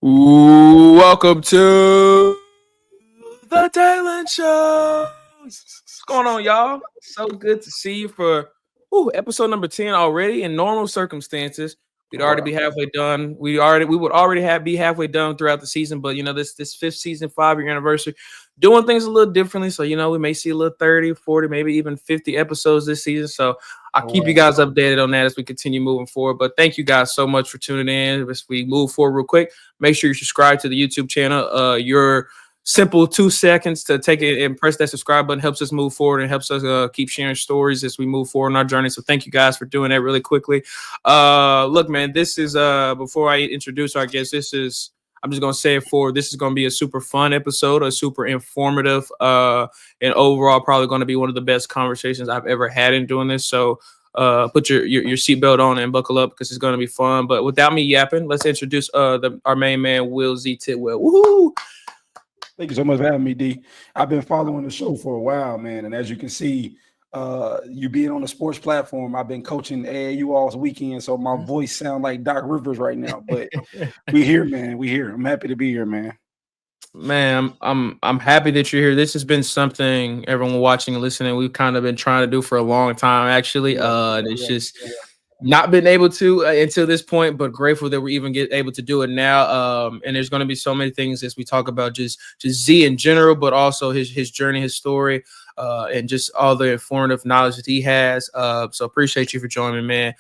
Welcome to the Talent Show. What's going on, y'all? So good to see you for episode number 10 already. In normal circumstances, we'd already be halfway done. We would already be halfway done throughout the season, but this fifth season, 5-year anniversary, doing things a little differently. So we may see a little 30, 40, maybe even 50 episodes this season. So I'll keep you guys updated on that as we continue moving forward. But thank you guys so much for tuning in. As we move forward real quick, make sure you subscribe to the YouTube channel. Your simple 2 seconds to take it and press that subscribe button helps us move forward and helps us keep sharing stories as we move forward in our journey. So thank you guys for doing that really quickly. Look, man, this is before I introduce our guest, I'm just gonna say it forward. This is gonna be a super fun episode, a super informative, and overall probably gonna be one of the best conversations I've ever had in doing this. So put your seatbelt on and buckle up because it's gonna be fun. But without me yapping, let's introduce our main man, Will Z Tidwell. Woohoo! Thank you so much for having me, D. I've been following the show for a while, man. And as you can see, you being on the sports platform, I've been coaching AAU all weekend, so my voice sounds like Doc Rivers right now. But we here, man. We here. I'm happy to be here, man. Man, I'm happy that you're here. This has been something everyone watching and listening we've kind of been trying to do for a long time, actually. It's just not been able to until this point, but grateful that we're even able to do it now. And there's going to be so many things as we talk about just Z in general, but also his journey, his story, and just all the informative knowledge that he has. So appreciate you for joining me, man.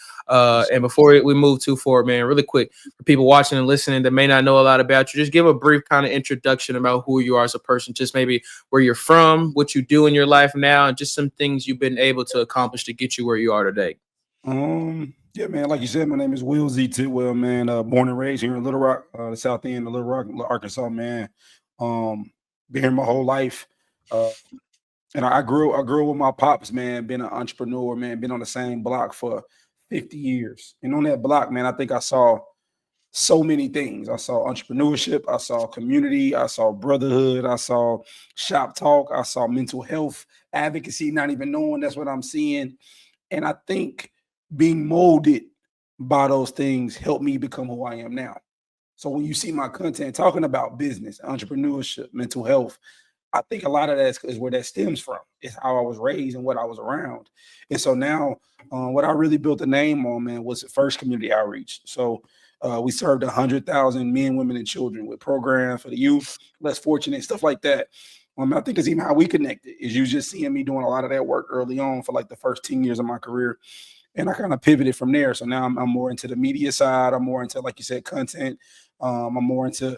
And before we move too forward, man, really quick, for people watching and listening that may not know a lot about you, just give a brief kind of introduction about who you are as a person, just maybe where you're from, what you do in your life now, and just some things you've been able to accomplish to get you where you are today. Yeah, man, like you said, my name is Will Z Tidwell, man. Born and raised here in Little Rock, the south end of Little Rock, Arkansas, man. Been here my whole life. And I grew up with my pops, man, being an entrepreneur, man, been on the same block for 50 years. And on that block, man, I think I saw so many things. I saw entrepreneurship, I saw community, I saw brotherhood, I saw shop talk, I saw mental health advocacy, not even knowing that's what I'm seeing. And I think being molded by those things helped me become who I am now. So when you see my content talking about business, entrepreneurship, mental health, I think a lot of that is where that stems from. It's how I was raised and what I was around. And so now what I really built a name on, man, was first community outreach. So we served 100,000 men, women, and children with programs for the youth, less fortunate, stuff like that. I think it's even how we connected is you just seeing me doing a lot of that work early on for like the first 10 years of my career. And I kind of pivoted from there. So now I'm more into the media side. I'm more into, like you said, content. I'm more into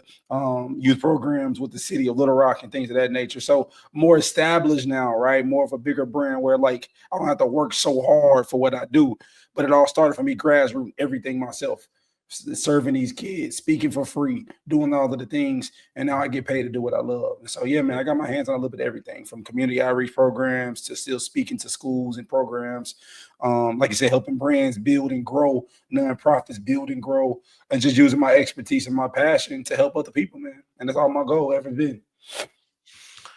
youth programs with the city of Little Rock and things of that nature. So more established now, right? More of a bigger brand where like I don't have to work so hard for what I do. But it all started for me grassroots, everything myself. Serving these kids, speaking for free, doing all of the things, and now I get paid to do what I love. And so, yeah, man, I got my hands on a little bit of everything from community outreach programs to still speaking to schools and programs. Like you said, helping brands build and grow, nonprofits build and grow, and just using my expertise and my passion to help other people, man. And that's all my goal ever been.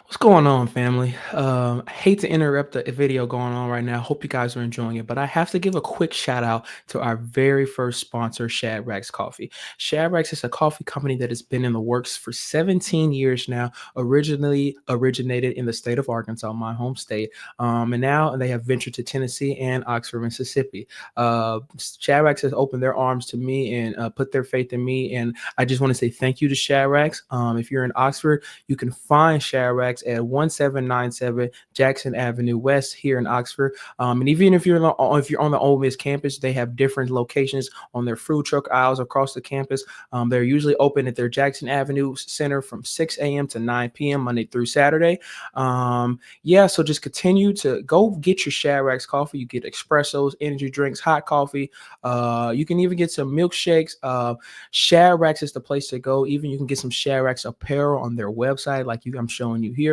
What's going on, family? I hate to interrupt the video going on right now. Hope you guys are enjoying it, but I have to give a quick shout out to our very first sponsor, Shadrach's Coffee. Shadrach's is a coffee company that has been in the works for 17 years now, originally originated in the state of Arkansas, my home state, and now they have ventured to Tennessee and Oxford, Mississippi. Shadrach's has opened their arms to me and put their faith in me, and I just want to say thank you to Shadrach's. If you're in Oxford, you can find Shadrach's at 1797 Jackson Avenue West here in Oxford. And even if you're on the Ole Miss campus, they have different locations on their food truck aisles across the campus. They're usually open at their Jackson Avenue Center from 6 a.m. to 9 p.m. Monday through Saturday. So just continue to go get your Shadrach's coffee. You get espressos, energy drinks, hot coffee. You can even get some milkshakes. Shadrach's is the place to go. Even you can get some Shadrach's apparel on their website, like I'm showing you here.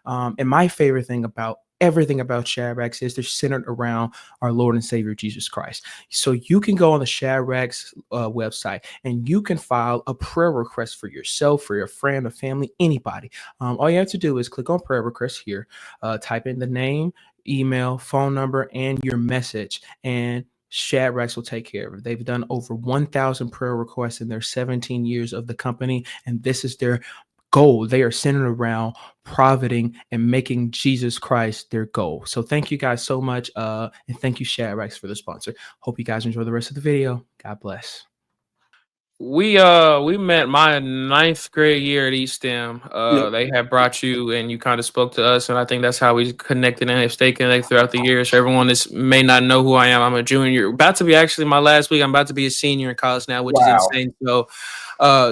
And my favorite thing about everything about Shadrach's is they're centered around our Lord and Savior Jesus Christ. So you can go on the Shadrach's website and you can file a prayer request for yourself, for your friend, a family, anybody. All you have to do is click on prayer request here, type in the name, email, phone number, and your message, and Shadrach will take care of it. They've done over 1,000 prayer requests in their 17 years of the company, and this is their goal. They are centered around profiting and making Jesus Christ their goal. So thank you guys so much, and thank you, Shadrach, for the sponsor. Hope you guys enjoy the rest of the video. God bless. We met my ninth grade year at Estem. Yep. They had brought you and you kind of spoke to us, and I think that's how we connected and have stayed connected throughout the years. For everyone that may not know who I am, I'm a junior, about to be actually my last week. I'm about to be a senior in college now, which is Wow. insane. So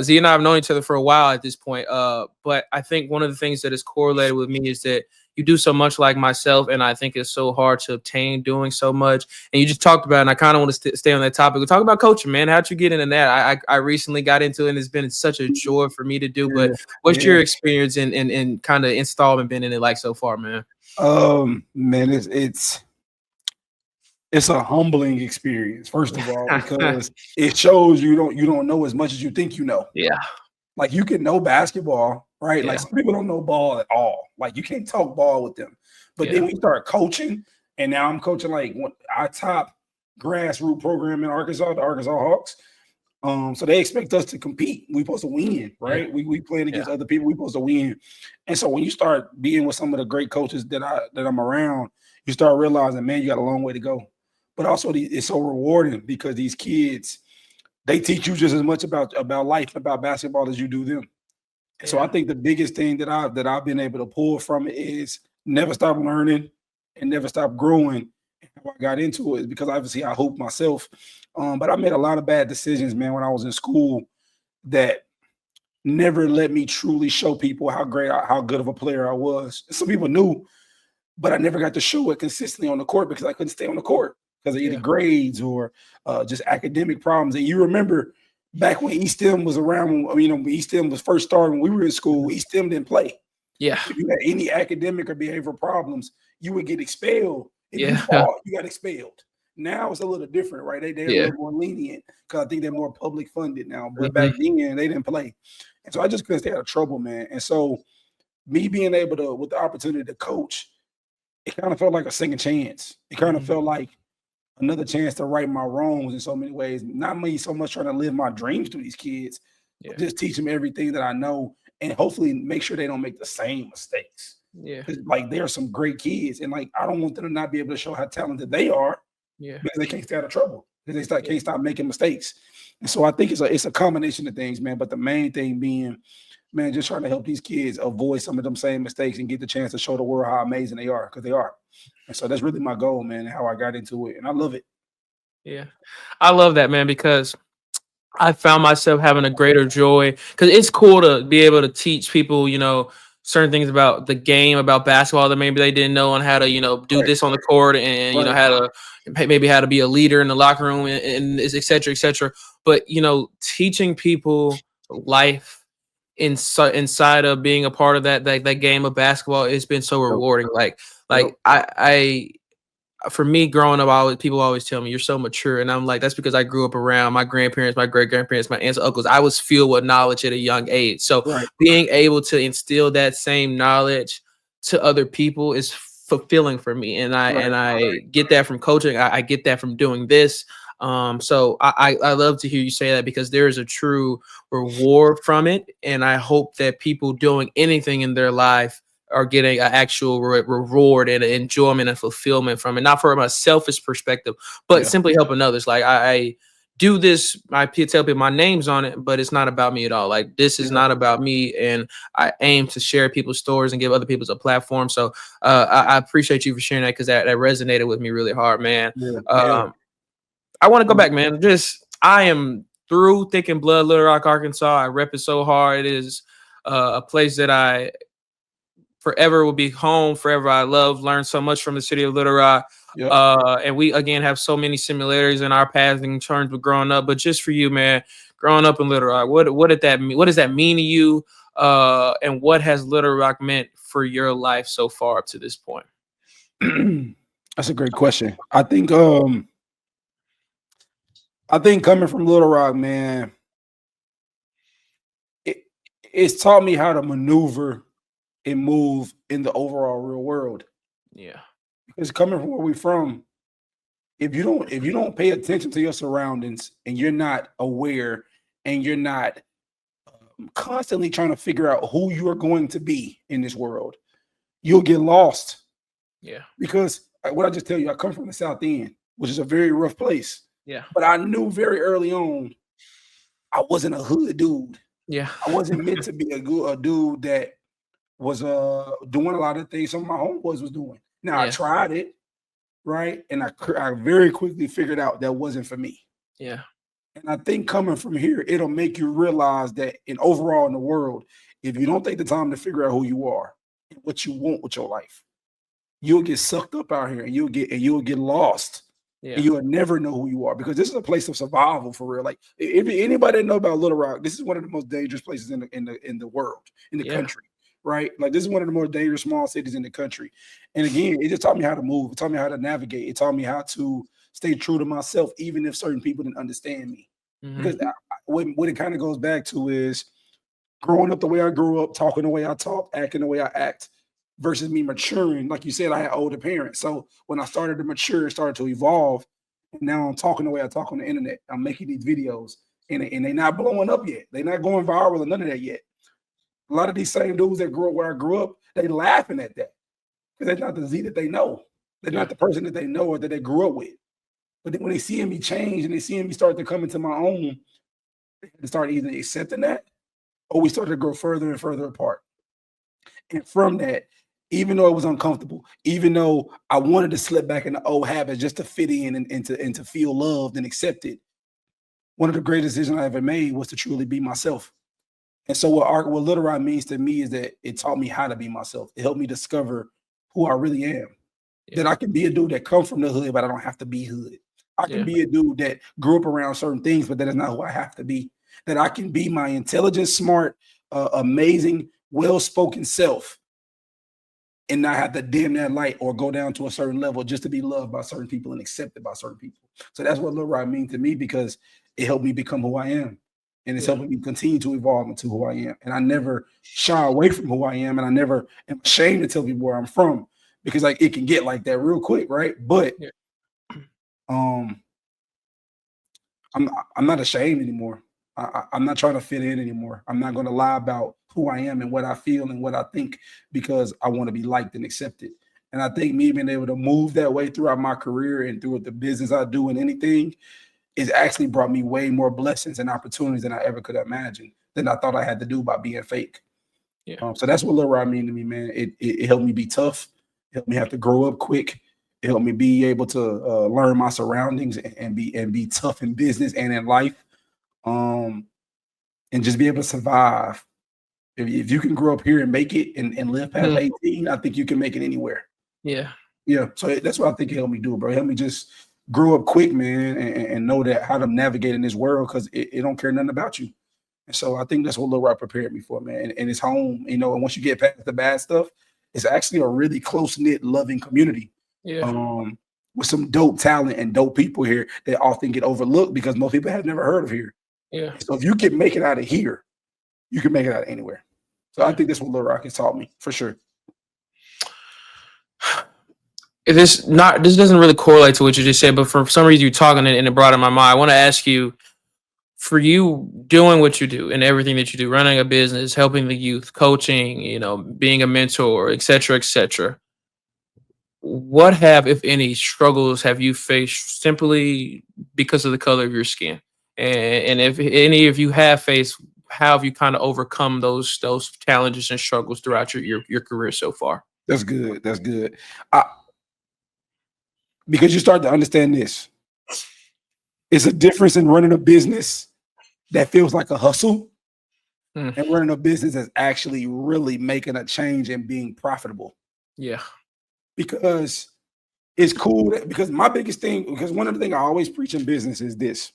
Z and I have known each other for a while at this point. But I think one of the things that is correlated with me is that you do so much like myself, and I think it's so hard to obtain doing so much. And you just talked about, and I kind of want to stay on that topic. We talk about coaching, man. How'd you get into that? I recently got into it, and it's been such a joy for me to do. But what's your experience in kind of installment been in it like so far, man? Man, it's a humbling experience, first of all, because it shows you don't know as much as you think you know. Yeah. Like you can know basketball, right? Yeah. Like some people don't know ball at all. Like you can't talk ball with them. But then we start coaching, and now I'm coaching like our top grassroots program in Arkansas, the Arkansas Hawks. So they expect us to compete. We supposed to win, right? Yeah. We playing against other people. We supposed to win. And so when you start being with some of the great coaches that I'm around, you start realizing, man, you got a long way to go. But also it's so rewarding because these kids, they teach you just as much about life, about basketball as you do them. Yeah. So I think the biggest thing that I've been able to pull from it is never stop learning and never stop growing. How I got into it is because obviously I hooped myself. But I made a lot of bad decisions, man, when I was in school that never let me truly show people how good of a player I was. Some people knew, but I never got to show it consistently on the court because I couldn't stay on the court because of either grades or just academic problems. And you remember back when Estem was around, when Estem was first starting, when we were in school, Estem didn't play. Yeah. If you had any academic or behavioral problems, you would get expelled. If you fought, you got expelled. Now it's a little different, right? They're a little more lenient because I think they're more public funded now. But back then, they didn't play. And so I just couldn't stay out of trouble, man. And so me being able to, with the opportunity to coach, it kind of felt like a second chance. It kind of felt like another chance to right my wrongs in so many ways. Not me so much trying to live my dreams to these kids, but just teach them everything that I know and hopefully make sure they don't make the same mistakes. Yeah. Like there are some great kids, and like I don't want them to not be able to show how talented they are. Yeah. Because they can't stay out of trouble. Because they can't stop making mistakes. And so I think it's a combination of things, man. But the main thing being, man, just trying to help these kids avoid some of them same mistakes and get the chance to show the world how amazing they are, because they are. And so that's really my goal, man, and how I got into it. And I love it. Yeah. I love that, man, because I found myself having a greater joy because it's cool to be able to teach people, certain things about the game, about basketball that maybe they didn't know, on how to, do this on the court and, how to be a leader in the locker room and et cetera, et cetera. But, teaching people life inside of being a part of that game of basketball, it's been so rewarding. For me growing up, people always tell me you're so mature, and I'm like, that's because I grew up around my grandparents, my great grandparents, my aunts, uncles. I was filled with knowledge at a young age, so being able to instill that same knowledge to other people is fulfilling for me, and I get that from coaching. I get that from doing this. So I love to hear you say that, because there is a true reward from it, and I hope that people doing anything in their life are getting an actual reward and enjoyment and fulfillment from it, not from a selfish perspective, but simply helping others. Like I do this, I tell people my name's on it, but it's not about me at all. Like this is not about me, and I aim to share people's stories and give other people a platform. So I appreciate you for sharing that, because that resonated with me really hard, man. I want to go back, man. I am through thick and blood, Little Rock, Arkansas. I rep it so hard. It is a place that I forever will be home. Forever I learned so much from the city of Little Rock. And we again have so many similarities in our paths in terms of growing up. But just for you, man, growing up in Little Rock, what did that mean? What does that mean to you? And what has Little Rock meant for your life so far up to this point? That's a great question. I think coming from Little Rock, man, it's taught me how to maneuver and move in the overall real world. Yeah. Because coming from where we're from, if you don't pay attention to your surroundings and you're not aware and you're not constantly trying to figure out who you are going to be in this world, you'll get lost. Yeah. Because what I just tell you, I come from the South End, which is a very rough place. Yeah. But I knew very early on I wasn't a hood dude. Yeah. I wasn't meant to be a dude that was doing a lot of things some of my homeboys was doing. Now I tried it, right? And I very quickly figured out that wasn't for me. Yeah. And I think coming from here, it'll make you realize that overall in the world, if you don't take the time to figure out who you are and what you want with your life, you'll get sucked up out here and you'll get lost. Yeah. And you'll never know who you are, because this is a place of survival for real. Like, if anybody that know about Little Rock, this is one of the most dangerous places in the world, in the country, right? Like, this is one of the more dangerous small cities in the country. And again, it just taught me how to move. It taught me how to navigate. It taught me how to stay true to myself, even if certain people didn't understand me. Mm-hmm. Because what it kind of goes back to is growing up the way I grew up, talking the way I talk, acting the way I act, versus me maturing. Like you said, I had older parents. So when I started to mature and started to evolve, and now I'm talking the way I talk on the internet. I'm making these videos, and they're not blowing up yet. They're not going viral or none of that yet. A lot of these same dudes that grew up where I grew up, they laughing at that, because they're not the Z that they know. They're not the person that they know or that they grew up with. But then when they see me change and they see me start to come into my own, they start either accepting that, or we started to grow further and further apart. And from that, even though it was uncomfortable, even though I wanted to slip back into old habits just to fit in and to feel loved and accepted, one of the greatest decisions I ever made was to truly be myself. And so what Little Rock means to me is that it taught me how to be myself. It helped me discover who I really am. That I can be a dude that comes from the hood, but I don't have to be hood. I can be a dude that grew up around certain things, but that is not who I have to be. That I can be my intelligent, smart, amazing, well-spoken self, and not have to dim that light or go down to a certain level just to be loved by certain people and accepted by certain people. So that's what Little Rock means to me, because it helped me become who I am. And it's helping me continue to evolve into who I am. And I never shy away from who I am. And I never am ashamed to tell people where I'm from, because like it can get like that real quick, right? But I'm not ashamed anymore. I'm not trying to fit in anymore. I'm not going to lie about who I am and what I feel and what I think, because I want to be liked and accepted. And I think me being able to move that way throughout my career and through the business I do and anything, it's actually brought me way more blessings and opportunities than I ever could imagine, than I thought I had to do by being fake. So that's what Little Rock mean to me, man. It helped me be tough. It helped me have to grow up quick. It helped me be able to learn my surroundings and be tough in business and in life, and just be able to survive. If you can grow up here and make it and live past 18, I think you can make it anywhere. Yeah. So that's what I think it helped me do, bro. It helped me just grow up quick, man, and know that how to navigate in this world, because it don't care nothing about you. And so I think that's what Little Rock prepared me for, man. And it's home, and once you get past the bad stuff, it's actually a really close-knit, loving community. With some dope talent and dope people here that often get overlooked because most people have never heard of here. So if you can make it out of here, you can make it out of anywhere. So I think that's what Little Rock has taught me, for sure. This doesn't really correlate to what you just said, but for some reason you're talking and it brought in my mind. I want to ask you, for you doing what you do and everything that you do, running a business, helping the youth, coaching, being a mentor, et cetera, what have, if any, struggles have you faced simply because of the color of your skin? And if any of you have faced, how have you kind of overcome those challenges and struggles throughout your career so far? That's good. That's good. Because you start to understand this. It's a difference in running a business that feels like a hustle and running a business that's actually really making a change and being profitable. Because it's cool because my biggest thing, because one of the things I always preach in business is this: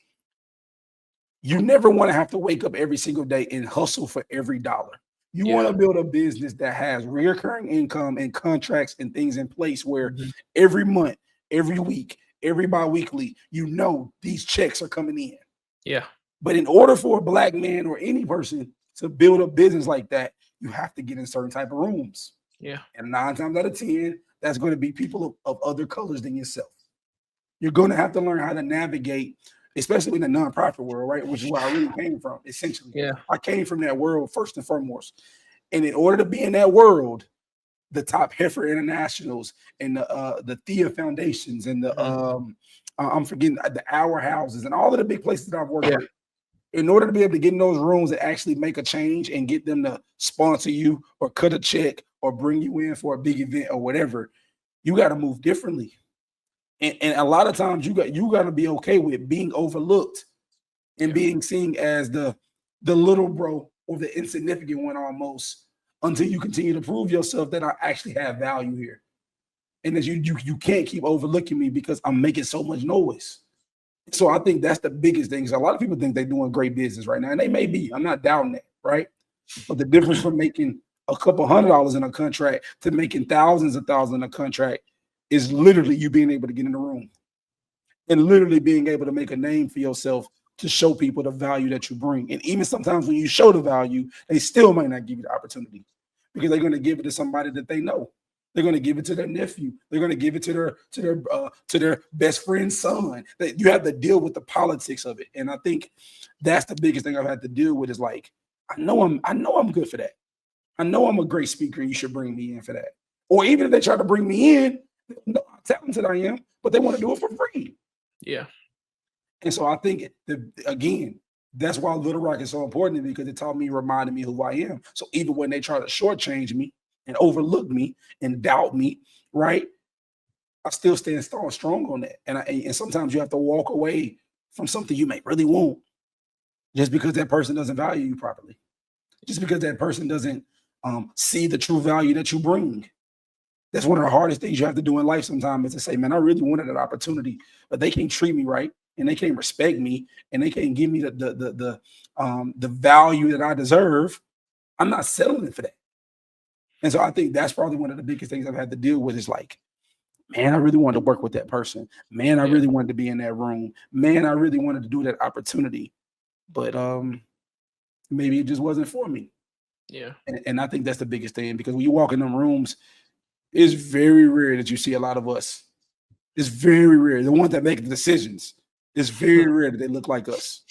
you never want to have to wake up every single day and hustle for every dollar. You want to build a business that has recurring income and contracts and things in place where every month, every week, every bi-weekly, these checks are coming in. But in order for a Black man or any person to build a business like that, you have to get in certain type of rooms. And 9 times out of 10, that's going to be people of other colors than yourself. You're going to have to learn how to navigate, especially in the nonprofit world, right? Which is where I really came from, essentially. Yeah. I came from that world first and foremost. And in order to be in that world, the top heifer internationals and the Thea foundations and the I'm forgetting the hour houses and all of the big places that I've worked with. In order to be able to get in those rooms and actually make a change and get them to sponsor you or cut a check or bring you in for a big event or whatever, you got to move differently. And a lot of times you got to be okay with being overlooked and being seen as the little bro or the insignificant one almost, until you continue to prove yourself that I actually have value here. And that you can't keep overlooking me because I'm making so much noise. So I think that's the biggest thing. A lot of people think they're doing great business right now, and they may be. I'm not doubting that, right? But the difference from making a couple $100 in a contract to making thousands of thousands in a contract is literally you being able to get in the room and literally being able to make a name for yourself to show people the value that you bring. And even sometimes when you show the value, they still might not give you the opportunity because they're going to give it to somebody that they know. They're going to give it to their nephew. They're going to give it to their best friend's son. That you have to deal with the politics of it. And I think that's the biggest thing I've had to deal with is like, I know I'm good for that. I know I'm a great speaker. And you should bring me in for that. Or even if they try to bring me in, they know how talented I am, but they want to do it for free. Yeah. And so I think again, that's why Little Rock is so important to me, because it taught me, reminded me who I am. So even when they try to shortchange me and overlook me and doubt me, right? I still stand strong on that. And sometimes you have to walk away from something you may really want just because that person doesn't value you properly. Just because that person doesn't see the true value that you bring. That's one of the hardest things you have to do in life sometimes, is to say, man, I really wanted that opportunity, but they can't treat me right and they can't respect me and they can't give me the value that I deserve. I'm not settling for that. And so I think that's probably one of the biggest things I've had to deal with is like, man, I really wanted to work with that person. Man, I really wanted to be in that room. Man, I really wanted to do that opportunity. But maybe it just wasn't for me. Yeah. And I think that's the biggest thing, because when you walk in them rooms, it's very rare that you see a lot of us. It's very rare. The ones that make the decisions, it's very rare that they look like us.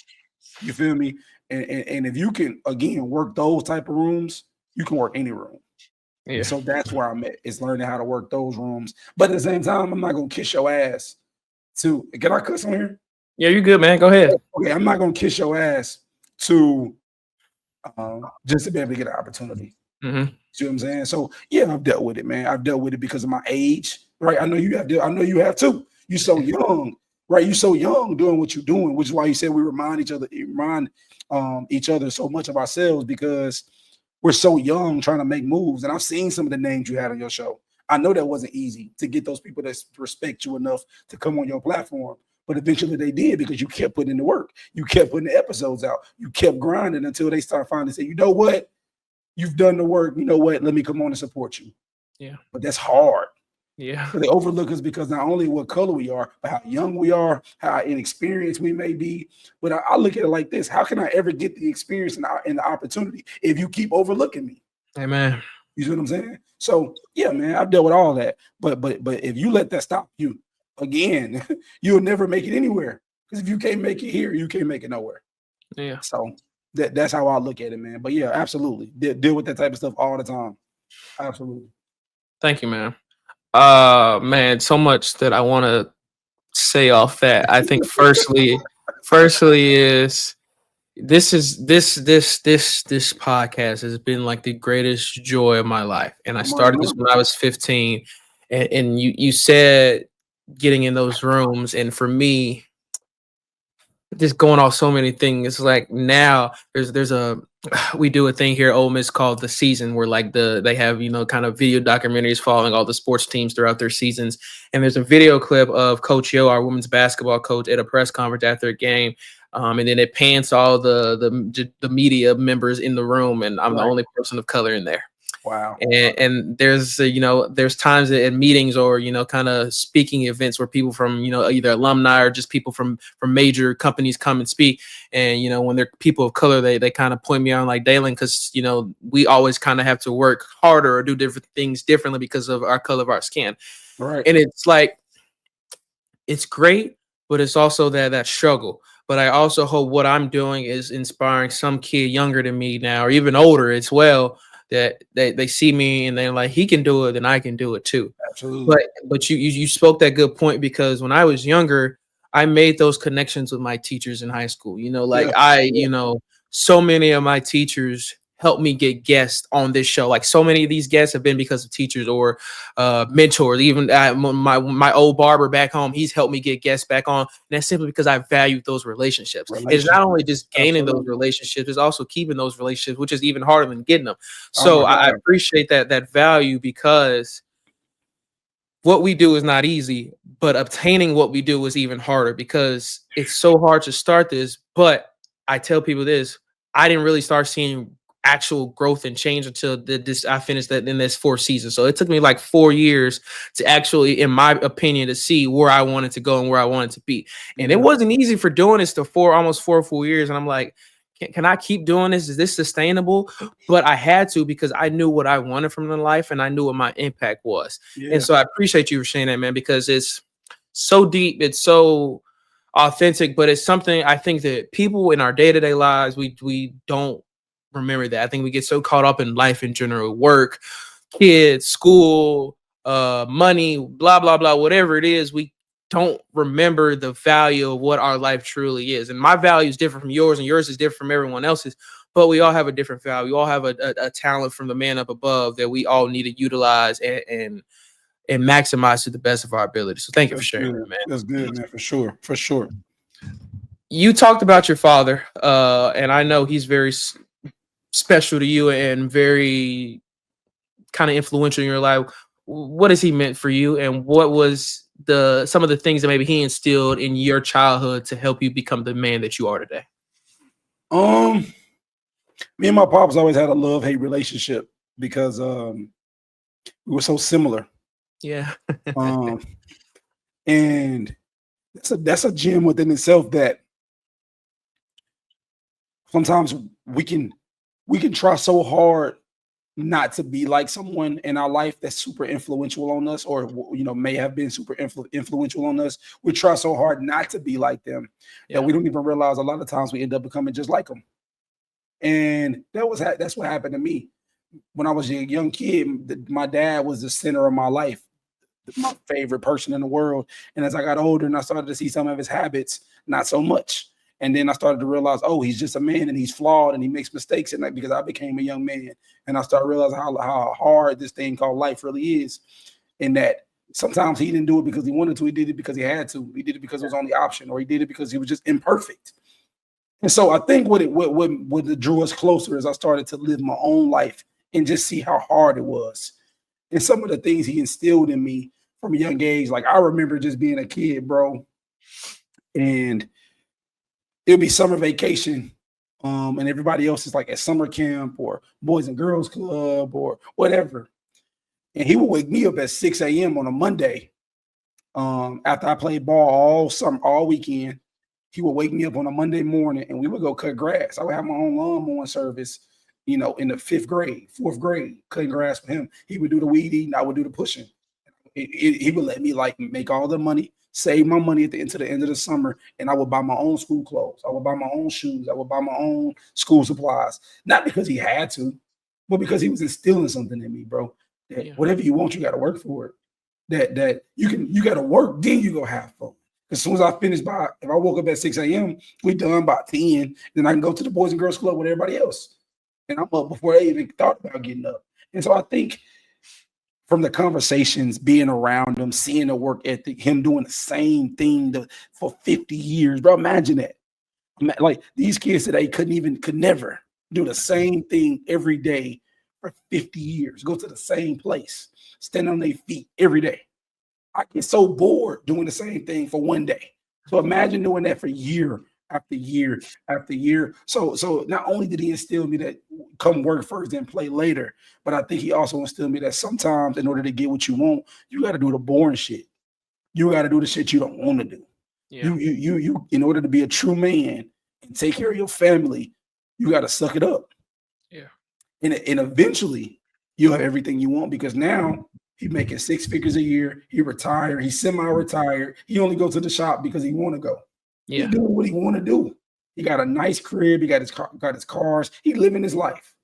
You feel me? And if you can, again, work those type of rooms, you can work any room. Yeah. So that's where I'm at, is learning how to work those rooms. But at the same time, I'm not going to kiss your ass to, can I cuss on here? Yeah, you're good, man. Go ahead. Okay, I'm not going to kiss your ass to just to be able to get an opportunity. Mm-hmm. See what I'm saying? So yeah, I've dealt with it, man. I've dealt with it because of my age, right? I know you have too. You're so young, right? You're so young doing what you're doing, which is why you said we remind each other so much of ourselves, because we're so young trying to make moves. And I've seen some of the names you had on your show. I know that wasn't easy to get those people that respect you enough to come on your platform. But eventually they did, because you kept putting in the work. You kept putting the episodes out. You kept grinding until they start finally saying, you know what? You've done the work. You know what? Let me come on and support you. Yeah. But that's hard. Yeah. So they overlook us because not only what color we are, but how young we are, how inexperienced we may be. But I look at it like this. How can I ever get the experience and the opportunity if you keep overlooking me? Amen. You see what I'm saying? So yeah, man, I've dealt with all that. But if you let that stop you, again, you'll never make it anywhere. Because if you can't make it here, you can't make it nowhere. Yeah. So that's how I look at it, man. But yeah, absolutely. Deal with that type of stuff all the time. Absolutely. Thank you, man. Man, so much that I want to say off that. I think firstly is this podcast has been like the greatest joy of my life. And I started this when I was 15. And you said getting in those rooms, and for me, just going off so many things. It's like now we do a thing here at Ole Miss called The Season, where like they have, kind of video documentaries following all the sports teams throughout their seasons. And there's a video clip of Coach Yo, our women's basketball coach, at a press conference after a game. And then it pans all the media members in the room, and I'm the only person of color in there. Wow. And there's there's times at meetings or kind of speaking events where people from either alumni or just people from major companies come and speak. And when they're people of color, they kind of point me on like, Dalen, because we always kind of have to work harder or do different things differently because of our color of our skin. Right. And it's like, it's great, but it's also that struggle. But I also hope what I'm doing is inspiring some kid younger than me now, or even older as well, that they see me and they're like, he can do it, then I can do it too. Absolutely. But you spoke that good point, because when I was younger, I made those connections with my teachers in high school. So many of my teachers helped me get guests on this show. Like, so many of these guests have been because of teachers or mentors. Even my old barber back home, he's helped me get guests back on. And that's simply because I valued those relationships. It's not only just gaining those relationships, it's also keeping those relationships, which is even harder than getting them. So I appreciate that value, because what we do is not easy, but obtaining what we do is even harder, because it's so hard to start this. But I tell people this, I didn't really start seeing actual growth and change until I finished that in this 4th season. So it took me like 4 years to actually, in my opinion, to see where I wanted to go and where I wanted to be. And it wasn't easy for doing this to almost 4 full years. And I'm like, can I keep doing this? Is this sustainable? But I had to, because I knew what I wanted from the life and I knew what my impact was. Yeah. And so I appreciate you for saying that, man, because it's so deep. It's so authentic, but it's something I think that people in our day-to-day lives, we don't remember that. I think we get so caught up in life in general, work, kids, school, money, blah, blah, blah, whatever it is. We don't remember the value of what our life truly is. And my value is different from yours, and yours is different from everyone else's, but we all have a different value. We all have a talent from the man up above that we all need to utilize and maximize to the best of our ability. So thank you for sharing that, man. That's good, man. For sure. For sure. You talked about your father, and I know he's very special to you and very kind of influential in your life. What has he meant for you, and what was some of the things that maybe he instilled in your childhood to help you become the man that you are today? Me and my pops always had a love-hate relationship, because we were so similar. Yeah. And that's a gem within itself, that sometimes we can try so hard not to be like someone in our life that's super influential on us, or may have been super influential on us. We try so hard not to be like them that we don't even realize a lot of times we end up becoming just like them. And that's what happened to me when I was a young kid. My dad was the center of my life, my favorite person in the world. And as I got older and I started to see some of his habits, not so much. And then I started to realize, oh, he's just a man and he's flawed and he makes mistakes. And because I became a young man, and I started realizing how hard this thing called life really is. And that sometimes he didn't do it because he wanted to. He did it because he had to. He did it because it was the only option, or he did it because he was just imperfect. And so I think what drew us closer is I started to live my own life and just see how hard it was. And some of the things he instilled in me from a young age, like I remember just being a kid, bro, and it'll be summer vacation, and everybody else is like at summer camp or Boys and Girls Club or whatever. And he would wake me up at 6 a.m. on a Monday, after I played ball all weekend. He would wake me up on a Monday morning, and we would go cut grass. I would have my own lawn mowing service, in the 4th grade, cutting grass for him. He would do the weed eating, I would do the pushing. He would let me like make all the money, save my money at the end of the summer, and I would buy my own school clothes. I would buy my own shoes. I would buy my own school supplies. Not because he had to, but because he was instilling something in me, bro. That whatever you want, you got to work for it. That you got to work, then you go have fun. As soon as I finish if I woke up at 6 a.m., we done by 10, then I can go to the Boys and Girls Club with everybody else. And I'm up before they even thought about getting up. And so I think from the conversations, being around him, seeing the work ethic, him doing the same thing for 50 years, bro, imagine that. Like these kids today could never do the same thing every day for 50 years, go to the same place, stand on their feet every day. I get so bored doing the same thing for one day. So imagine doing that for a year, after year after year. So not only did he instill me that come work first, then play later, but I think he also instilled me that sometimes in order to get what you want, you got to do the boring shit. You got to do the shit you don't want to do. Yeah. You in order to be a true man and take care of your family, you got to suck it up. Yeah. And eventually you'll have everything you want, because now he's making 6 figures a year. He retired. He's semi-retired. He only goes to the shop because he want to go. Yeah. He doing what he want to do. He got a nice crib. He got his cars. He living his life.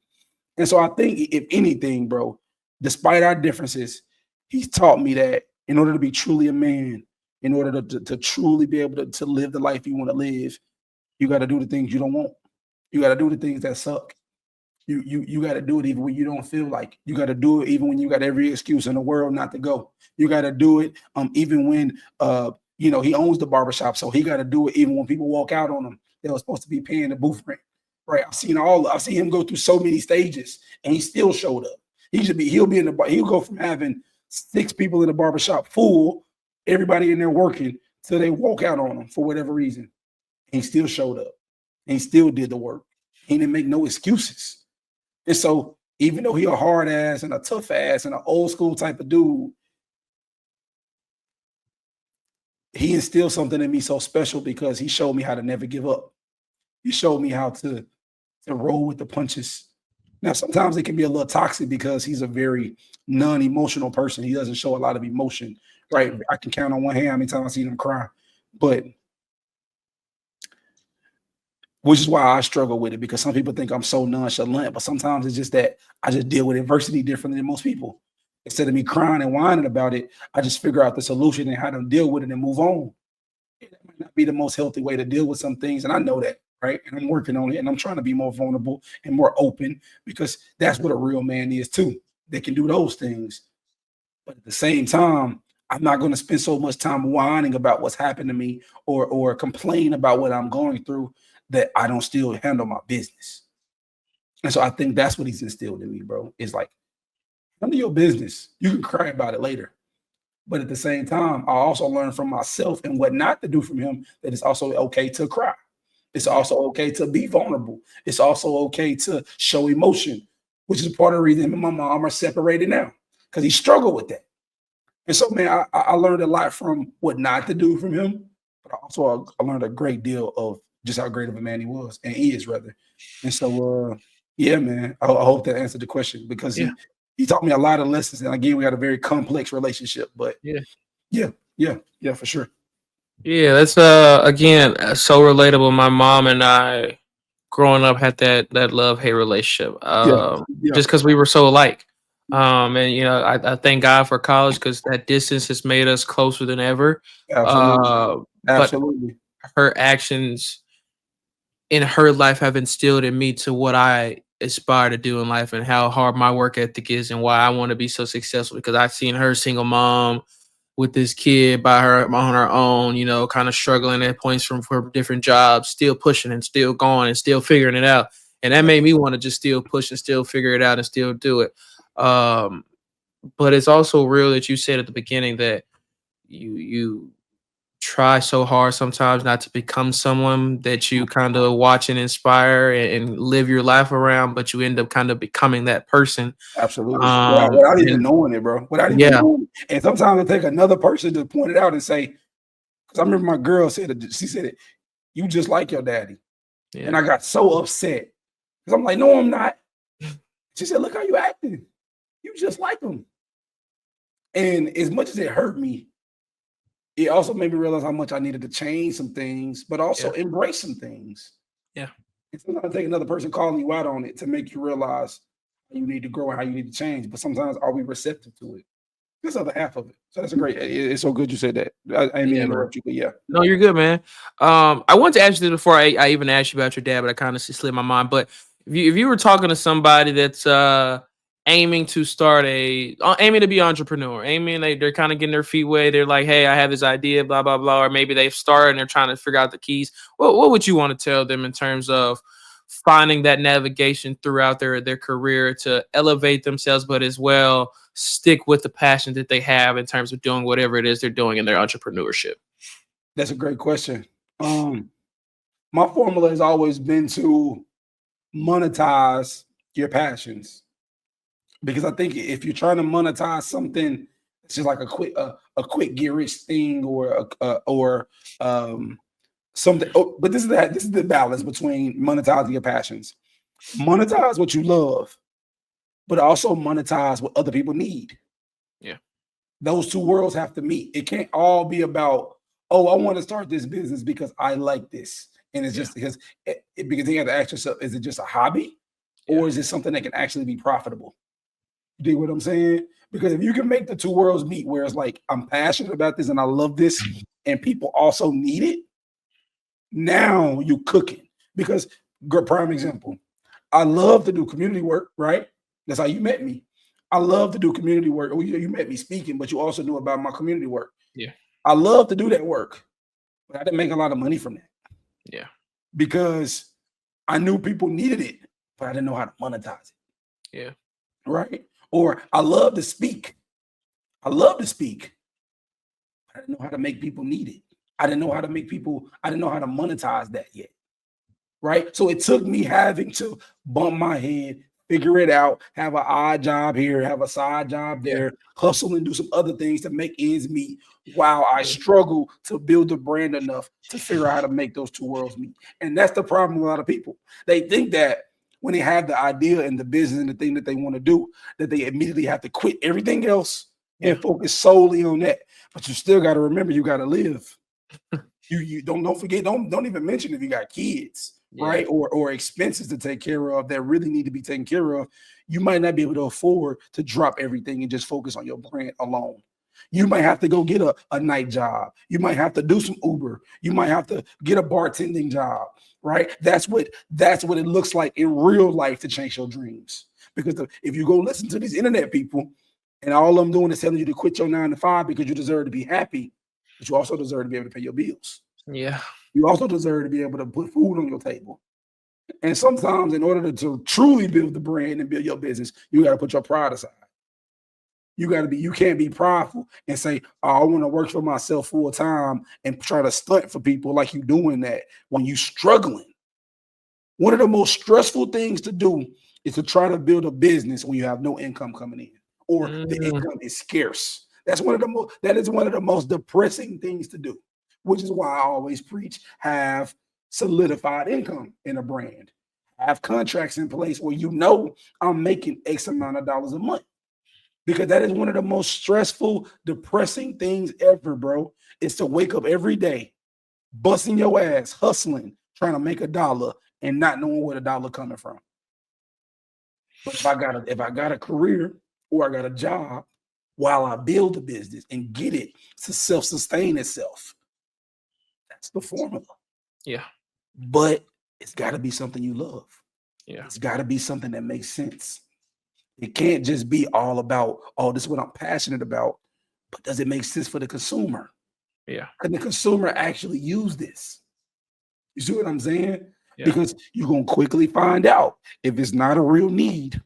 And so I think, if anything, bro, despite our differences, he's taught me that in order to be truly a man, in order to truly be able to live the life you want to live, you got to do the things you don't want. You got to do the things that suck. You got to do it even when you don't feel like. You got to do it even when you got every excuse in the world not to go. You got to do it even when he owns the barbershop, so he got to do it even when people walk out on him. They were supposed to be paying the booth rent, right? I've seen him go through so many stages, and he still showed up. He'll be in the bar. He'll go from having 6 people in the barbershop full, everybody in there working, till they walk out on him for whatever reason. And he still showed up. And he still did the work. He didn't make no excuses. And so, even though he a hard ass and a tough ass and an old school type of dude, he instilled something in me so special, because he showed me how to never give up. He showed me how to roll with the punches. Now, sometimes it can be a little toxic because he's a very non-emotional person. He doesn't show a lot of emotion, right? I can count on one hand how many times I've seen him cry. But which is why I struggle with it, because some people think I'm so nonchalant, but sometimes it's just that I just deal with adversity differently than most people. Instead of me crying and whining about it, I just figure out the solution and how to deal with it and move on. It might not be the most healthy way to deal with some things, and I know that, right? And I'm working on it, and I'm trying to be more vulnerable and more open, because that's what a real man is too. They can do those things. But at the same time, I'm not going to spend so much time whining about what's happened to me or complain about what I'm going through, that I don't still handle my business. And so I think that's what he's instilled in me, bro. It's like, handle your business. You can cry about it later. But at the same time, I also learned from myself and what not to do from him, that it's also okay to cry. It's also okay to be vulnerable. It's also okay to show emotion, which is part of the reason him and my mom are separated now, because he struggled with that. And so, man, I learned a lot from what not to do from him, but also I learned a great deal of just how great of a man he was, and he is, rather. And so, yeah, man, I hope that answered the question, because he taught me a lot of lessons. And again, we had a very complex relationship, but yeah, for sure. Yeah, that's again so relatable. My mom and I growing up had that love-hate relationship. Just because we were so alike. And I thank God for college, because that distance has made us closer than ever. Absolutely. But Absolutely. her actions in her life have instilled in me to what I aspire to do in life, and how hard my work ethic is, and why I want to be so successful, because I've seen her single mom with this kid by her on her own, kind of struggling at points from different jobs, still pushing and still going and still figuring it out. And that made me want to just still push and still figure it out and still do it. But it's also real that you said at the beginning that you try so hard sometimes not to become someone that you kind of watch and inspire and live your life around, but you end up kind of becoming that person. Absolutely. Without even knowing it, bro. Without even knowing it. And sometimes it take another person to point it out and say, because I remember my girl said it, she said it, you just like your daddy. Yeah. And I got so upset, because I'm like, no, I'm not. She said, look how you acting. You just like him. And as much as it hurt me, it also made me realize how much I needed to change some things, but also embrace some things. Yeah. It's not gonna take another person calling you out on it to make you realize you need to grow and how you need to change. But sometimes, are we receptive to it? This other half of it. So that's a great. It's so good you said that. I didn't mean to interrupt you, but yeah. No, you're good, man. I wanted to ask you this before I even asked you about your dad, but I kind of slid my mind. But if you were talking to somebody that's aiming to aiming to be entrepreneur, they're kind of getting their feet wet. They're like, hey, I have this idea, blah blah blah, or maybe they've started and they're trying to figure out the keys. What would you want to tell them in terms of finding that navigation throughout their career to elevate themselves, but as well stick with the passion that they have in terms of doing whatever it is they're doing in their entrepreneurship? That's a great question. My formula has always been to monetize your passions, because I think if you're trying to monetize something, it's just like a quick get rich thing, or something. Oh, but this is the balance between monetizing your passions. Monetize what you love, but also monetize what other people need. Yeah. Those two worlds have to meet. It can't all be about, oh, I want to start this business because I like this. And it's just because you have to ask yourself, is it just a hobby, or is it something that can actually be profitable? You dig what I'm saying? Because if you can make the two worlds meet, where it's like, I'm passionate about this and I love this, and people also need it, now you cooking. Because, prime example, I love to do community work, right? That's how you met me. I love to do community work. Oh, you met me speaking, but you also knew about my community work. Yeah. I love to do that work, but I didn't make a lot of money from that. Yeah. Because I knew people needed it, but I didn't know how to monetize it. Yeah. Right? Or I love to speak. I love to speak, but I didn't know how to make people need it. I didn't know how to monetize that yet. Right? So it took me having to bump my head, figure it out, have an odd job here, have a side job there, hustle and do some other things to make ends meet, while I struggle to build the brand enough to figure out how to make those two worlds meet. And that's the problem with a lot of people. They think that when they have the idea and the business and the thing that they want to do, that they immediately have to quit everything else and focus solely on that. But you still got to remember, you got to live. You don't forget, don't even mention if you got kids. Right? Or expenses to take care of that really need to be taken care of. You might not be able to afford to drop everything and just focus on your brand alone. You might have to go get a night job. You might have to do some Uber. You might have to get a bartending job. Right? That's what it looks like in real life to chase your dreams. Because if you go listen to these internet people, and all I'm doing is telling you to quit your 9 to 5 because you deserve to be happy, but you also deserve to be able to pay your bills. Yeah. You also deserve to be able to put food on your table. And sometimes, in order to truly build the brand and build your business, you got to put your pride aside. You can't be prideful and say, oh, I want to work for myself full time and try to stunt for people like you doing that when you struggling. One of the most stressful things to do is to try to build a business when you have no income coming in, or the income is scarce. That is one of the most depressing things to do. Which is why I always preach, have solidified income in a brand. Have contracts in place where you know I'm making X amount of dollars a month. Because that is one of the most stressful, depressing things ever, bro. Is to wake up every day, busting your ass, hustling, trying to make $1 and not knowing where the dollar coming from. But if I got a career or I got a job while I build a business and get it to self-sustain itself, that's the formula. Yeah. But it's got to be something you love. Yeah. It's got to be something that makes sense. It can't just be all about, oh, this is what I'm passionate about, but does it make sense for the consumer? Yeah. Can the consumer actually use this? You see what I'm saying? Yeah. Because you're going to quickly find out if it's not a real need,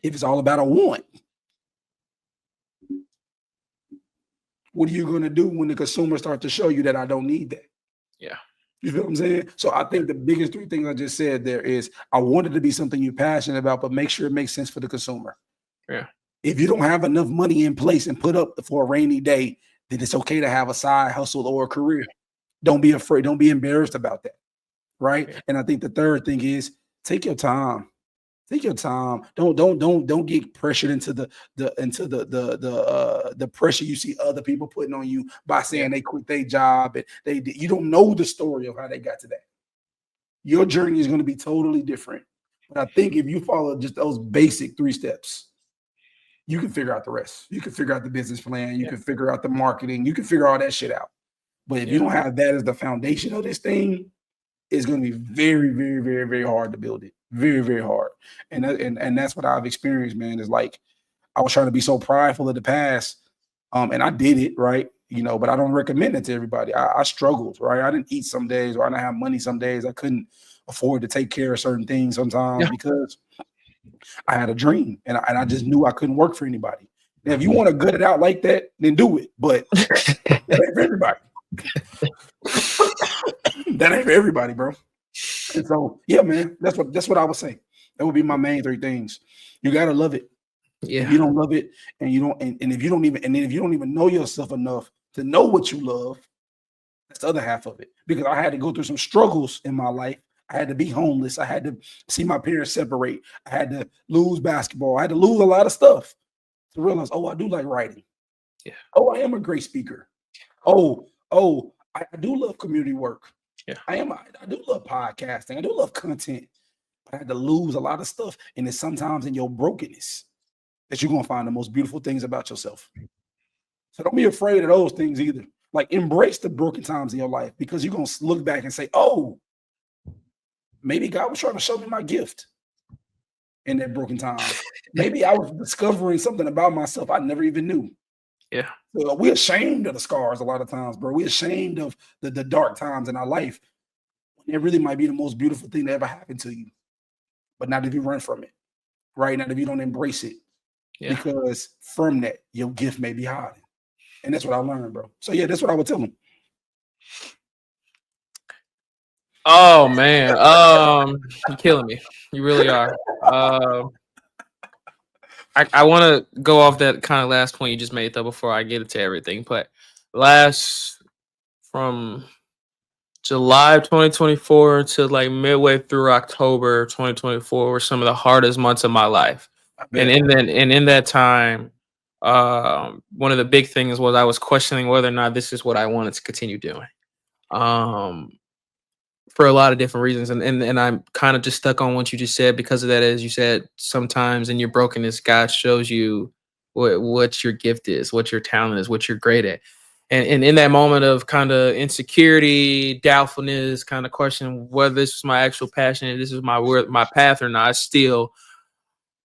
if it's all about a want. What are you going to do when the consumer starts to show you that I don't need that? Yeah. You feel what I'm saying? So I think the biggest 3 things I just said there is, I want it to be something you're passionate about, but make sure it makes sense for the consumer. Yeah. If you don't have enough money in place and put up for a rainy day, then it's okay to have a side hustle or a career. Don't be afraid. Don't be embarrassed about that. Right. Yeah. And I think the third thing is, take your time. Take your time. Don't get pressured into the pressure you see other people putting on you by saying they quit their job and you don't know the story of how they got to that. Your journey is going to be totally different. But I think if you follow just those basic 3 steps, you can figure out the rest. You can figure out the business plan. You can figure out the marketing. You can figure all that shit out. But if you don't have that as the foundation of this thing, it's going to be very, very, very, very hard to build it. Very, very hard. And that's what I've experienced, man. Is like, I was trying to be so prideful in the past, and I did it, right? You know, but I don't recommend it to everybody. I struggled, right? I didn't eat some days, or I didn't have money some days. I couldn't afford to take care of certain things sometimes because I had a dream, and I just knew I couldn't work for anybody. Now, if you want to gut it out like that, then do it. But that ain't for everybody. That ain't for everybody, bro. And so, yeah, man, that's what I would say. That would be my main three things. You gotta love it. Yeah. If you don't love it, and you don't, and if you don't even, and then if you don't even know yourself enough to know what you love, that's the other half of it. Because I had to go through some struggles in my life. I had to be homeless. I had to see my parents separate. I had to lose basketball. I had to lose a lot of stuff to realize, oh, I do like writing. Yeah. Oh, I am a great speaker. Oh, I do love community work. Yeah. I do love podcasting. I do love content. But I had to lose a lot of stuff. And it's sometimes in your brokenness that you're going to find the most beautiful things about yourself. So don't be afraid of those things either. Like, embrace the broken times in your life, because you're going to look back and say, oh, maybe God was trying to show me my gift in that broken time. Maybe I was discovering something about myself I never even knew. Yeah. So we're ashamed of the scars a lot of times, bro. We're ashamed of the dark times in our life. It really might be the most beautiful thing that ever happened to you. But not if you run from it, right? Not if you don't embrace it. Yeah. Because from that, your gift may be hiding. And that's what I learned, bro. So yeah, that's what I would tell them. Oh man, you're killing me. You really are. I want to go off that kind of last point you just made though before I get into everything. But from July 2024 to like midway through October 2024 were some of the hardest months of my life. And in that time, one of the big things was I was questioning whether or not this is what I wanted to continue doing. For a lot of different reasons. And I'm kind of just stuck on what you just said because of that. As you said, sometimes in your brokenness, God shows you what your gift is, what your talent is, what you're great at. And in that moment of kind of insecurity, doubtfulness, kind of questioning whether this is my actual passion and this is my path or not,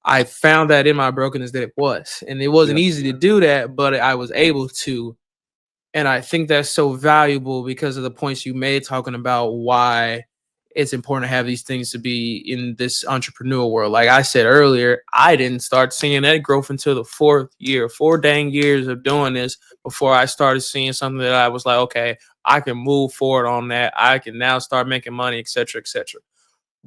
I found that in my brokenness that it was. And it wasn't easy to do that, but I was able to. And I think that's so valuable because of the points you made talking about why it's important to have these things to be in this entrepreneurial world. Like I said earlier, I didn't start seeing that growth until the 4th year, 4 dang years of doing this before I started seeing something that I was like, okay, I can move forward on that. I can now start making money, et cetera, et cetera.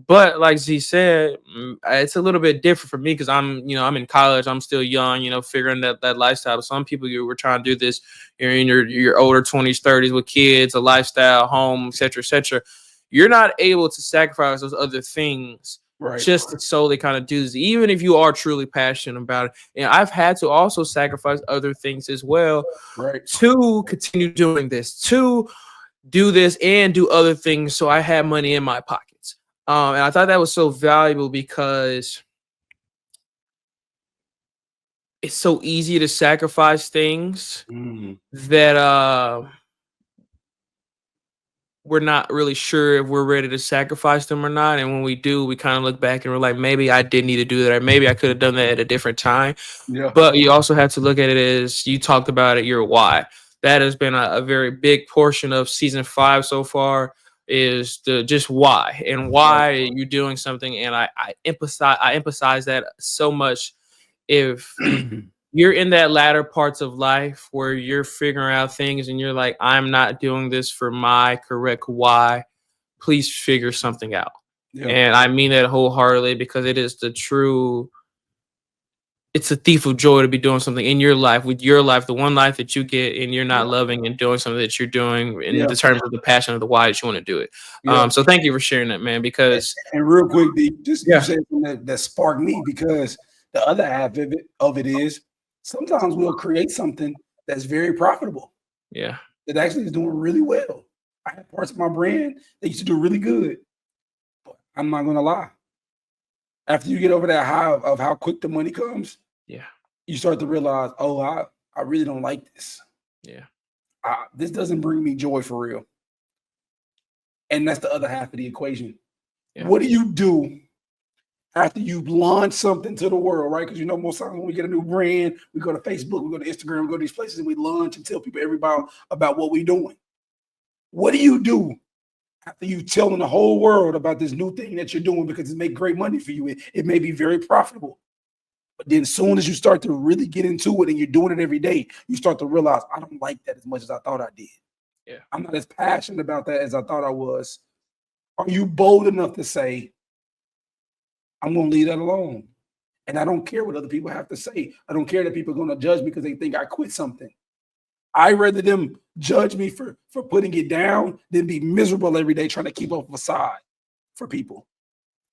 But like Z said, it's a little bit different for me because I'm in college. I'm still young, figuring that lifestyle. Some people you were trying to do this, you're in your older 20s, 30s with kids, a lifestyle, home, et cetera, et cetera. You're not able to sacrifice those other things just to solely kind of do this, even if you are truly passionate about it. And I've had to also sacrifice other things as well to continue doing this, to do this and do other things so I had money in my pockets. And I thought that was so valuable because it's so easy to sacrifice things that we're not really sure if we're ready to sacrifice them or not. And when we do, we kind of look back and we're like, maybe I did need to do that, or maybe I could have done that at a different time. Yeah. But you also have to look at it as you talked about it, your why. That has been a very big portion of season 5 so far, is the just why and why you're doing something. And I emphasize that so much. If you're in that latter parts of life where you're figuring out things and you're like, I'm not doing this for my correct why, please figure something out. Yeah. And I mean that wholeheartedly because it is it's a thief of joy to be doing something in your life, with your life, the one life that you get, and you're not loving and doing something that you're doing in the terms of the passion of the why that you want to do it. So thank you for sharing that, man, because. And real quick, D, you said something that sparked me, because the other half of it is sometimes we'll create something that's very profitable. Yeah. That actually is doing really well. I have parts of my brand that used to do really good. But I'm not going to lie. After you get over that high of how quick the money comes, you start to realize, oh, I really don't like this. Yeah. This doesn't bring me joy for real. And that's the other half of the equation. Yeah. What do you do after you launch something to the world, right? Because most times when we get a new brand, we go to Facebook, we go to Instagram, we go to these places and we launch and tell people about what we're doing. What do you do after you telling the whole world about this new thing that you're doing because it make great money for you? It may be very profitable. But then as soon as you start to really get into it and you're doing it every day, you start to realize, I don't like that as much as I thought I did. Yeah. I'm not as passionate about that as I thought I was. Are you bold enough to say, I'm going to leave that alone? And I don't care what other people have to say. I don't care that people are going to judge me because they think I quit something. I'd rather them judge me for putting it down than be miserable every day trying to keep up a facade for people.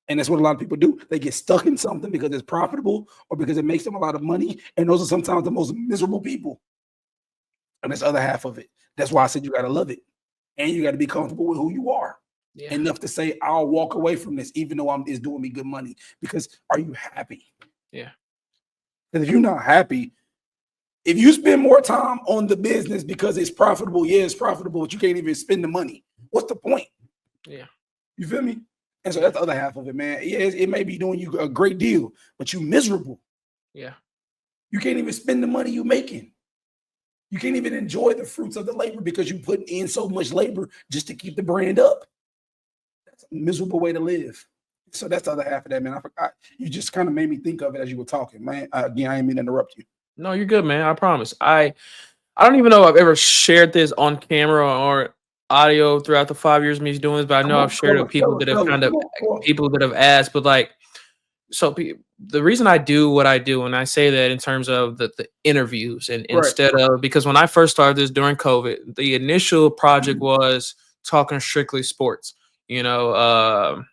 And that's what a lot of people do. They get stuck in something because it's profitable or because it makes them a lot of money. And those are sometimes the most miserable people. And that's the other half of it. That's why I said you got to love it. And you got to be comfortable with who you are. Yeah. Enough to say, I'll walk away from this, even though it's doing me good money. Because are you happy? Yeah. Because if you're not happy, if you spend more time on the business because it's profitable, yeah, it's profitable, but you can't even spend the money. What's the point? Yeah. You feel me? And so that's the other half of it, man. Yeah, it may be doing you a great deal, but you're miserable. Yeah. You can't even spend the money you're making. You can't even enjoy the fruits of the labor because you put in so much labor just to keep the brand up. That's a miserable way to live. So that's the other half of that, man. I forgot. You just kind of made me think of it as you were talking, man. Again, I didn't mean to interrupt you. No, you're good, man. I promise. I don't even know if I've ever shared this on camera or audio throughout the 5 years of me doing this, but I know I've shared it with people that have kind of people that have asked. But like, so the reason I do what I do, and I say that in terms of the interviews, and instead of, because when I first started this during COVID, the initial project was talking strictly sports. You know,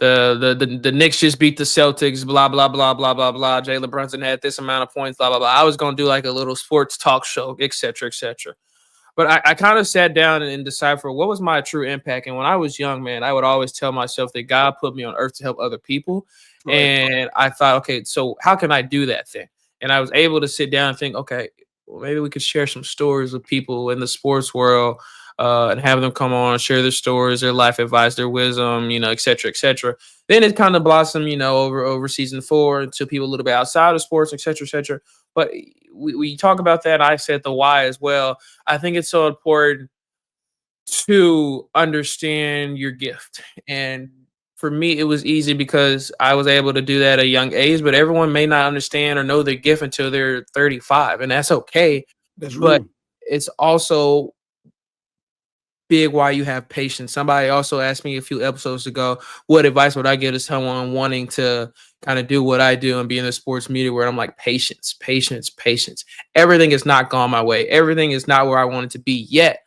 the Knicks just beat the Celtics, blah, blah, blah, blah, blah, blah. Jalen Brunson had this amount of points, blah, blah, blah. I was going to do like a little sports talk show, et cetera, et cetera. But I kind of sat down and deciphered what was my true impact. And when I was young, man, I would always tell myself that God put me on earth to help other people. Right. And I thought, okay, so how can I do that thing? And I was able to sit down and think, okay, well, maybe we could share some stories with people in the sports world, and have them come on and share their stories, their life advice, their wisdom, you know, et cetera, et cetera. Then it kind of blossomed, you know, over season 4 to people a little bit outside of sports, et cetera, et cetera. But we talk about that. I said the why as well. I think it's so important to understand your gift. And for me, it was easy because I was able to do that at a young age, but everyone may not understand or know their gift until they're 35. And that's okay. That's real. But it's also big why you have patience. Somebody also asked me a few episodes ago, what advice would I give to someone wanting to kind of do what I do and be in the sports media, where I'm like, patience, patience, patience. Everything is not gone my way. Everything is not where I want it to be yet,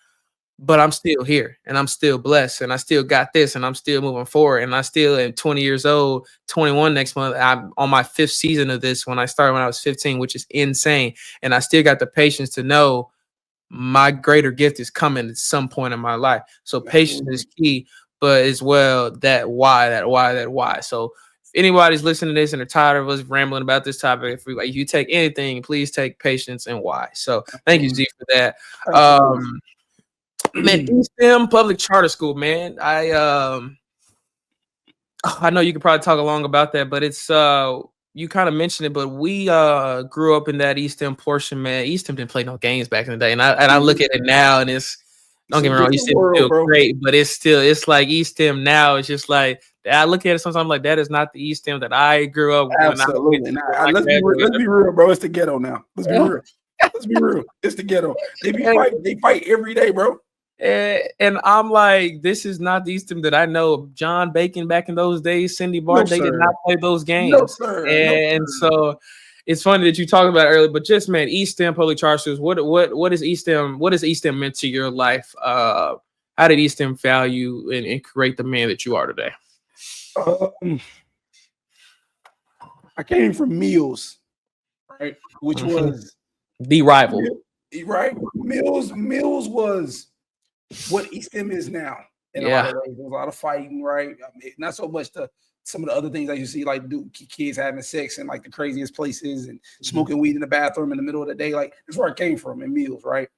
but I'm still here and I'm still blessed and I still got this and I'm still moving forward. And I still am 20 years old, 21 next month. I'm on my 5th season of this when I started when I was 15, which is insane. And I still got the patience to know my greater gift is coming at some point in my life. So patience is key, but as well, that why. So if anybody's listening to this and they're tired of us rambling about this topic, if you take anything, please take patience and why. So thank you, Z, for that. Man, Estem Public Charter School, man. I know you could probably talk along about that, but it's you kind of mentioned it, but we grew up in that Estem portion, man. Estem didn't play no games back in the day, and I look at it now, and it's, don't get me wrong, Estem still great, but it's like Estem now. It's just like, I look at it sometimes like that is not the Estem that I grew up with. Absolutely. Let's be real, bro. It's the ghetto now. Let's be real. Let's be real. It's the ghetto. They fight every day, bro. And I'm like, this is not the Estem that I know. John Bacon back in those days, Cindy Barton, they did not play those games. No, sir. And so it's funny that you talked about it earlier, but just, man, Estem Public Charter Schools, what is Estem? What has Estem meant to your life? How did Estem value and create the man that you are today? I came from Mills, right? Which was the rival. Right? Mills was what Estem is now. In a lot of ways. There was a lot of fighting, right? I mean, not so much some of the other things that you see, like kids having sex in like the craziest places and smoking weed in the bathroom in the middle of the day. Like, that's where I came from, in Mills, right?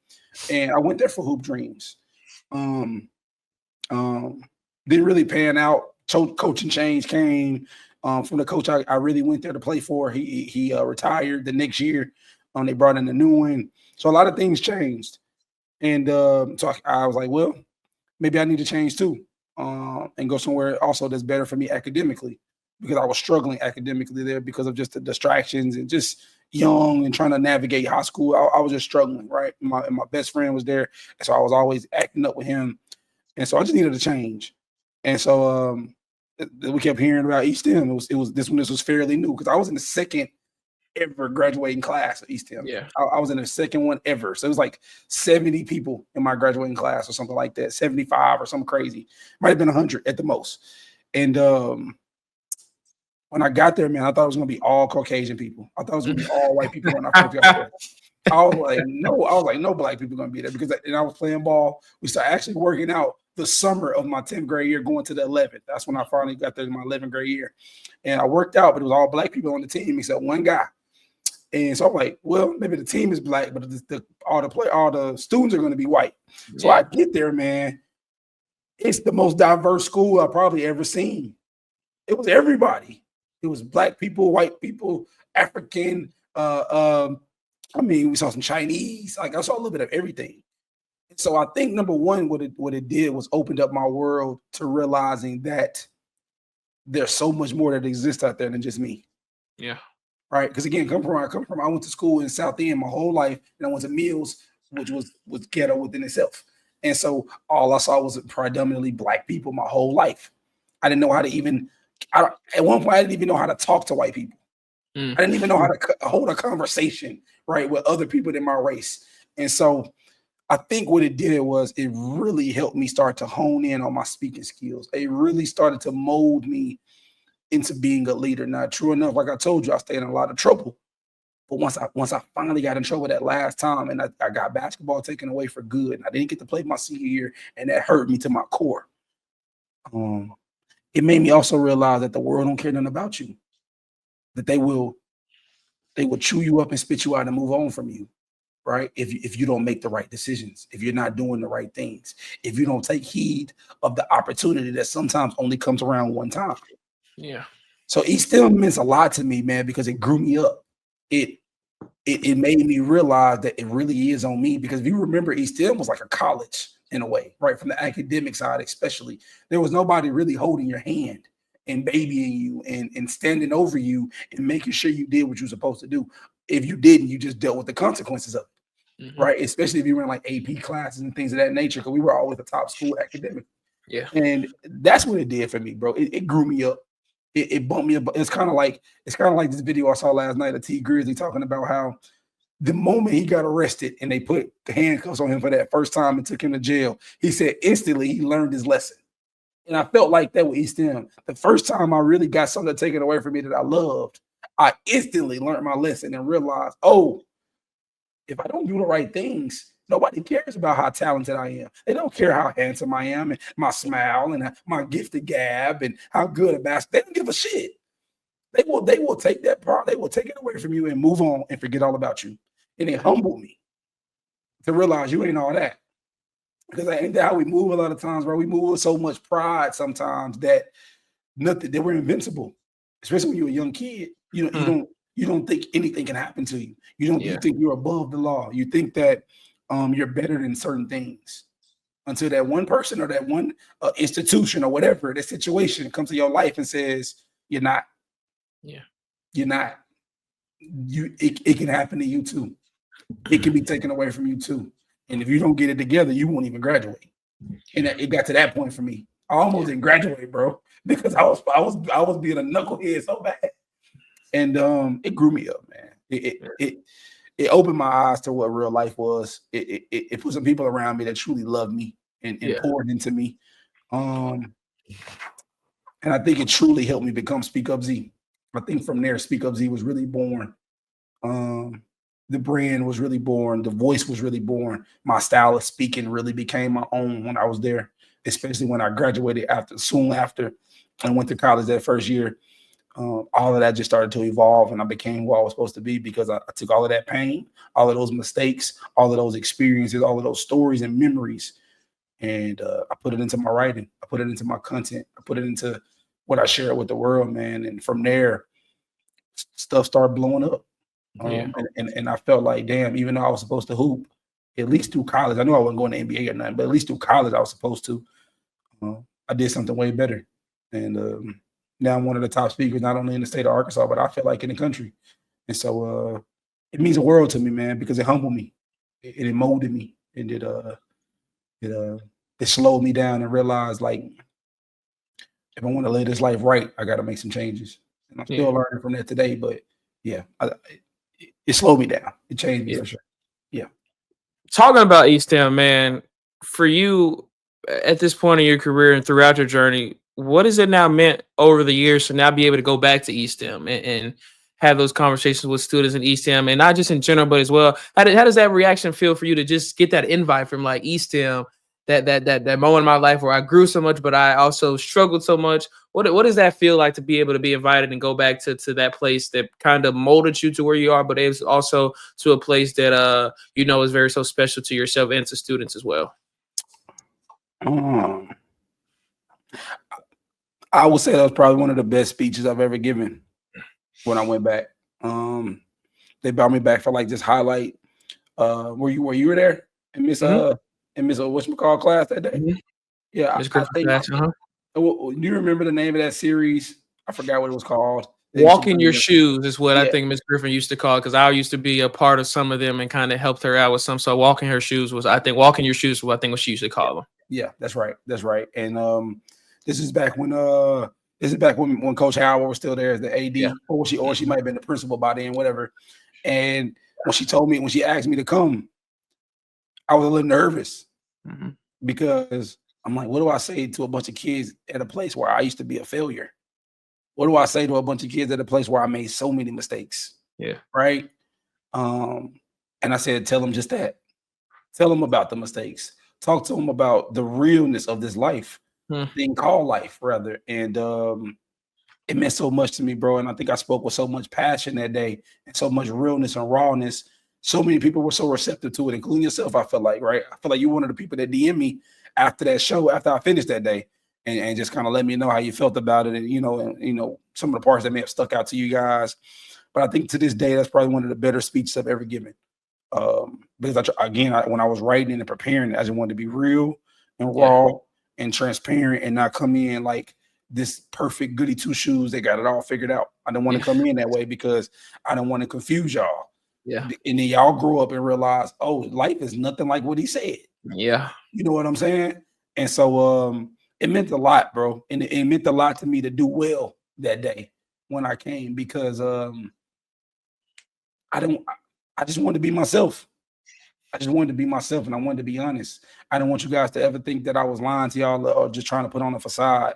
And I went there for hoop dreams. Didn't really pan out. Coaching change came from the coach I really went there to play for. He retired the next year. They brought in a new one. So a lot of things changed. And so I was like, well, maybe I need to change too, and go somewhere also that's better for me academically, because I was struggling academically there because of just the distractions and just, young and trying to navigate high school. I was just struggling, right? My best friend was there, and so I was always acting up with him, and so I just needed to change. And so we kept hearing about Estem. It was this was fairly new because I was in the second ever graduating class at Estem. Yeah. I was in the second one ever. So it was like 70 people in my graduating class or something like that, 75 or something crazy. Might have been 100 at the most. And when I got there, man, I thought it was going to be all Caucasian people. I thought it was going to be all white people when I first got there. I was like, no black people going to be there because I was playing ball. We started actually working out the summer of my 10th grade year going to the 11th. That's when I finally got there in my 11th grade year. And I worked out, but it was all black people on the team except one guy. And so I'm like, well, maybe the team is black, but all the students are going to be white. So I get there, man. It's the most diverse school I've probably ever seen. It was everybody. It was black people, white people, African. We saw some Chinese. Like I saw a little bit of everything. And so I think number one, what it did was opened up my world to realizing that there's so much more that exists out there than just me. Yeah. Right, because again, I went to school in South End my whole life, and I went to Mills, which was ghetto within itself. And so all I saw was predominantly black people my whole life. I didn't know how to at one point, I didn't even know how to talk to white people. I didn't even know how to hold a conversation, right, with other people in my race. And so I think what it did was it really helped me start to hone in on my speaking skills. It really started to mold me into being a leader. Now, true enough, like I told you, I stayed in a lot of trouble. But once I finally got in trouble that last time, and I got basketball taken away for good, and I didn't get to play my senior year, and that hurt me to my core. It made me also realize that the world don't care nothing about you. That they will chew you up and spit you out and move on from you, right? If you don't make the right decisions, if you're not doing the right things, if you don't take heed of the opportunity that sometimes only comes around one time. Yeah. So Estem means a lot to me, man, because it grew me up. It made me realize that it really is on me. Because if you remember, Estem was like a college in a way, right? From the academic side, especially, there was nobody really holding your hand and babying you and standing over you and making sure you did what you're supposed to do. If you didn't, you just dealt with the consequences of it, right? Especially if you were in like AP classes and things of that nature, because we were always the top school academic. Yeah. And that's what it did for me, bro. It grew me up. It bumped me up. It's kind of like this video I saw last night of T Grizzly talking about how the moment he got arrested and they put the handcuffs on him for that first time and took him to jail, he said instantly he learned his lesson. And I felt like that with Estem. The first time I really got something taken away from me that I loved, I instantly learned my lesson and realized, oh, if I don't do the right things, nobody cares about how talented I am. They don't care how handsome I am and my smile and my gifted gab and how good a basketball. They don't give a shit. They will take that part. They will take it away from you and move on and forget all about you. And it humbled me to realize you ain't all that. Because ain't that how we move a lot of times, bro? We move with so much pride sometimes that we're invincible. Especially when you're a young kid, you don't think anything can happen to you. You think you're above the law. You think that you're better than certain things until that one person or that one institution or whatever, that situation comes to your life and says, you're not. Yeah. You're not. It can happen to you too. It can be taken away from you too. And if you don't get it together, you won't even graduate. And it got to that point for me. I almost didn't graduate, bro, because I was being a knucklehead so bad. And it grew me up, man. It opened my eyes to what real life was. It put some people around me that truly loved me and poured into me. And I think it truly helped me become Speakupzee. I think from there, Speakupzee was really born. The brand was really born. The voice was really born. My style of speaking really became my own when I was there, especially when I graduated soon after and went to college that first year. All of that just started to evolve, and I became who I was supposed to be because I took all of that pain, all of those mistakes, all of those experiences, all of those stories and memories, and I put it into my writing. I put it into my content. I put it into what I share with the world, man. And from there, stuff started blowing up. And I felt like, damn, even though I was supposed to hoop, at least through college, I knew I wasn't going to NBA or nothing, but at least through college, I was supposed to. I did something way better. And now I'm one of the top speakers, not only in the state of Arkansas, but I feel like in the country. And so it means the world to me, man, because it humbled me, it molded me, and it slowed me down and realized like if I want to live this life right, I got to make some changes. And I'm still learning from that today, but yeah, it slowed me down. It changed me for sure. Yeah. Talking about Estem, man, for you at this point in your career and throughout your journey, what has it now meant over the years to now be able to go back to Estem and have those conversations with students in Estem, and not just in general, but as well? How does that reaction feel for you to just get that invite from like Estem, that moment in my life where I grew so much, but I also struggled so much? What does that feel like to be able to be invited and go back to that place that kind of molded you to where you are, but it's also to a place that is very so special to yourself and to students as well? I would say that was probably one of the best speeches I've ever given when I went back. They brought me back for like this highlight. Were you there? And Miss whatchamacallit class that day? Mm-hmm. Yeah, Miss Griffin class. Do you remember the name of that series? I forgot what it was called. Walk in Your Shoes is what I think Miss Griffin used to call it, because I used to be a part of some of them and kind of helped her out with some. So Walk in Your Shoes was what what she used to call them. Yeah, that's right. That's right. And this is back when when Coach Howard was still there as the AD, or she might have been the principal by then, whatever. And when she asked me to come, I was a little nervous because I'm like, what do I say to a bunch of kids at a place where I used to be a failure? What do I say to a bunch of kids at a place where I made so many mistakes? Yeah. Right. And I said, tell them just that. Tell them about the mistakes. Talk to them about the realness of this life, thing called life, rather. And it meant so much to me, bro. And I think I spoke with so much passion that day and so much realness and rawness. So many people were so receptive to it, including yourself. I feel like, right? I feel like you're one of the people that DM me after that show, after I finished that day, and just kind of let me know how you felt about it, and some of the parts that may have stuck out to you guys. But I think to this day, that's probably one of the better speeches I've ever given. Because when I was writing and preparing, I just wanted to be real and raw and transparent, and not come in like this perfect goody two shoes that got it all figured out. I didn't want to come in that way because I didn't want to confuse y'all. Yeah. And then y'all grow up and realize, oh, life is nothing like what he said. Yeah. You know what I'm saying? And so it meant a lot, bro. And it meant a lot to me to do well that day when I came, because I just wanted to be myself. I just wanted to be myself, and I wanted to be honest. I didn't want you guys to ever think that I was lying to y'all or just trying to put on a facade.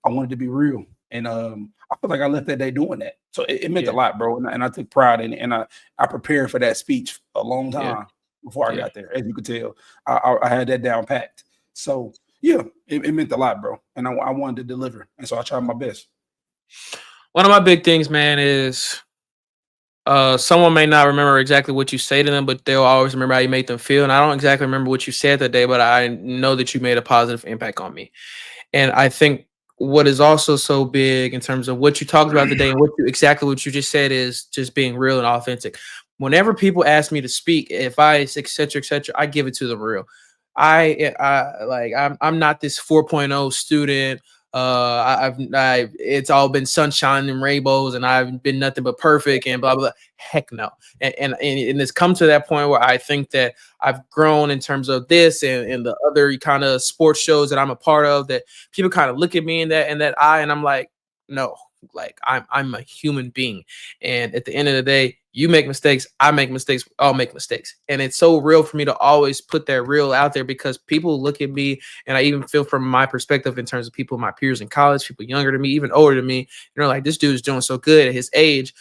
I wanted to be real. And I feel like I left that day doing that. So it meant a lot, bro. And I took pride in it. And I prepared for that speech a long time before I got there. As you could tell, I had that down packed. So yeah, it meant a lot, bro. And I wanted to deliver. And so I tried my best. One of my big things, man, is someone may not remember exactly what you say to them, but they'll always remember how you made them feel. And I don't exactly remember what you said that day, but I know that you made a positive impact on me. And I think what is also so big in terms of what you talked about today and exactly what you just said is just being real and authentic. Whenever people ask me to speak, if I et cetera, I give it to them real. I'm not this 4.0 student. It's all been sunshine and rainbows, and I've been nothing but perfect and blah blah. Heck no. And it's come to that point where I think that I've grown in terms of this and the other kind of sports shows that I'm a part of, that people kind of look at me in that eye, and I'm like, no, like I'm a human being, and at the end of the day, you make mistakes, I make mistakes, I'll make mistakes. And it's so real for me to always put that real out there, because people look at me, and I even feel from my perspective in terms of people, my peers in college, people younger than me, even older than me, like, this dude is doing so good at his age.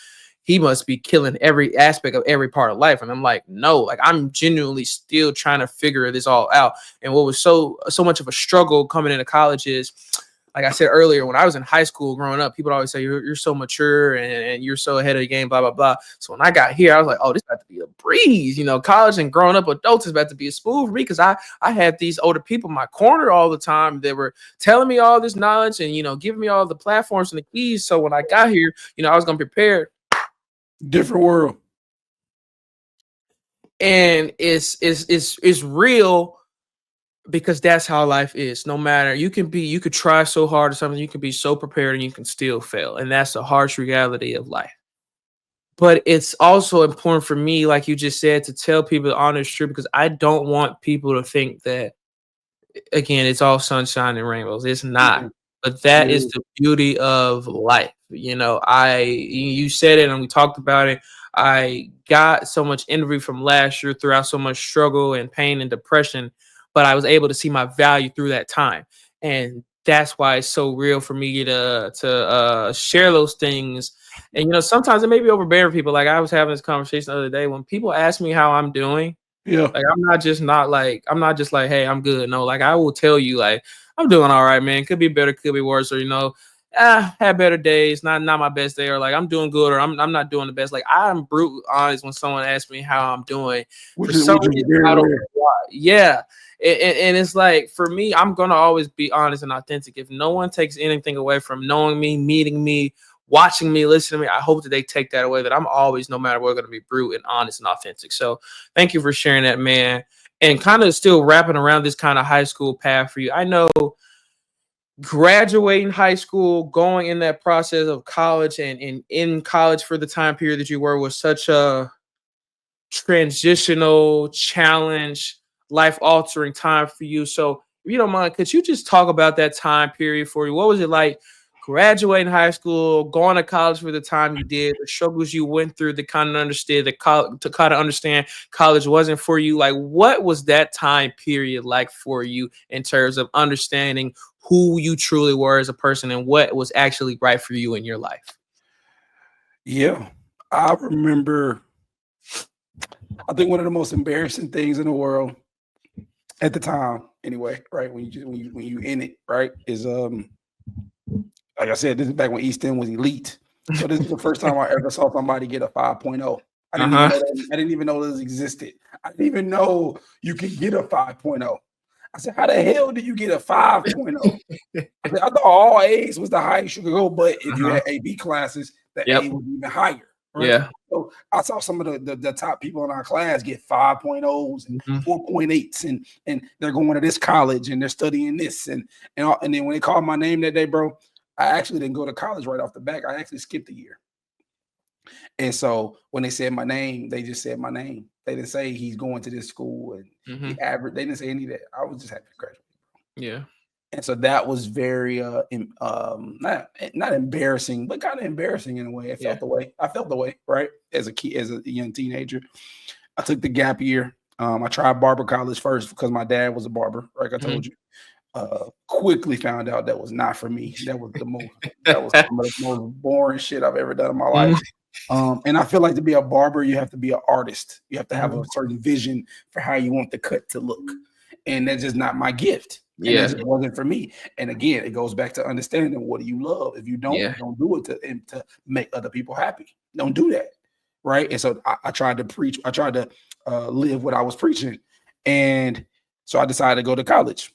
He must be killing every aspect of every part of life. And I'm like, no, like I'm genuinely still trying to figure this all out. And what was so much of a struggle coming into college is, like I said earlier, when I was in high school growing up, people always say you're so mature and you're so ahead of the game, blah, blah, blah. So when I got here, I was like, oh, this is about to be a breeze. College and growing up adults is about to be a smooth for me, because I had these older people in my corner all the time that were telling me all this knowledge and, giving me all the platforms and the keys. So when I got here, I was going to prepare. Different world. And it's real, because that's how life is. No matter, you could try so hard or something, you can be so prepared and you can still fail. And that's the harsh reality of life. But it's also important for me, like you just said, to tell people the honest truth, because I don't want people to think that, again, it's all sunshine and rainbows. It's not. Mhm. But that is Yeah. the beauty of life. You know, you said it and we talked about it. I got so much envy from last year throughout so much struggle and pain and depression, but I was able to see my value through that time. And that's why it's so real for me to share those things. And sometimes it may be overbearing for people. Like I was having this conversation the other day when people ask me how I'm doing. Yeah. Like I'm not just like, hey, I'm good. No, like I will tell you, like, I'm doing all right, man. Could be better, could be worse, or had better days, not my best day, or like I'm doing good, or I'm not doing the best. Like I'm brutally honest when someone asks me how I'm doing. For Which is some reason, very I don't rare. know why. Yeah. And it's like for me, I'm gonna always be honest and authentic. If no one takes anything away from knowing me, meeting me, watching me, listening to me, I hope that they take that away. That I'm always, no matter what, gonna be brute and honest and authentic. So thank you for sharing that, man. And kind of still wrapping around this kind of high school path for you. I know graduating high school, going in that process of college and in college for the time period that you were was such a transitional challenge, life altering time for you. So if you don't mind, could you just talk about that time period for you? What was it like graduating high school, going to college for the time you did, the struggles you went through, to kind of understand to kind of understand college wasn't for you? Like, what was that time period like for you in terms of understanding who you truly were as a person and what was actually right for you in your life? Yeah. I remember, I think one of the most embarrassing things in the world at the time, anyway, right? When you in it, right, is like I said, this is back when Estem was elite. So this is the first time I ever saw somebody get a 5.0. I didn't even Uh-huh. know that. I didn't even know this existed. I didn't even know you could get a 5.0. I said, how the hell do you get a 5.0? I said, I thought all A's was the highest you could go, but if you Uh-huh. had AB classes, the Yep. A was even higher, right? Yeah. So I saw some of the top people in our class get 5.0s and Mhm. 4.8s, and they're going to this college and they're studying this. And then when they called my name that day, bro, I actually didn't go to college right off the back. I actually skipped a year. And so when they said my name, they just said my name. They didn't say he's going to this school and Mhm. the average. They didn't say any of that. I was just happy to graduate. Yeah. And so that was very not embarrassing, but kind of embarrassing in a way. Yeah. I felt the way, right? As a kid, as a young teenager. I took the gap year. I tried barber college first because my dad was a barber, like I told Mhm. you. Quickly found out that was not for me. That was some of the most boring shit I've ever done in my life. Mhm. And I feel like to be a barber, you have to be an artist. You have to have a Mhm. certain vision for how you want the cut to look. And that's just not my gift. And that Yeah. just wasn't for me. And again, it goes back to understanding what do you love. If you Yeah. don't do it to make other people happy. Don't do that. Right. And so I tried to preach, I tried to live what I was preaching. And so I decided to go to college.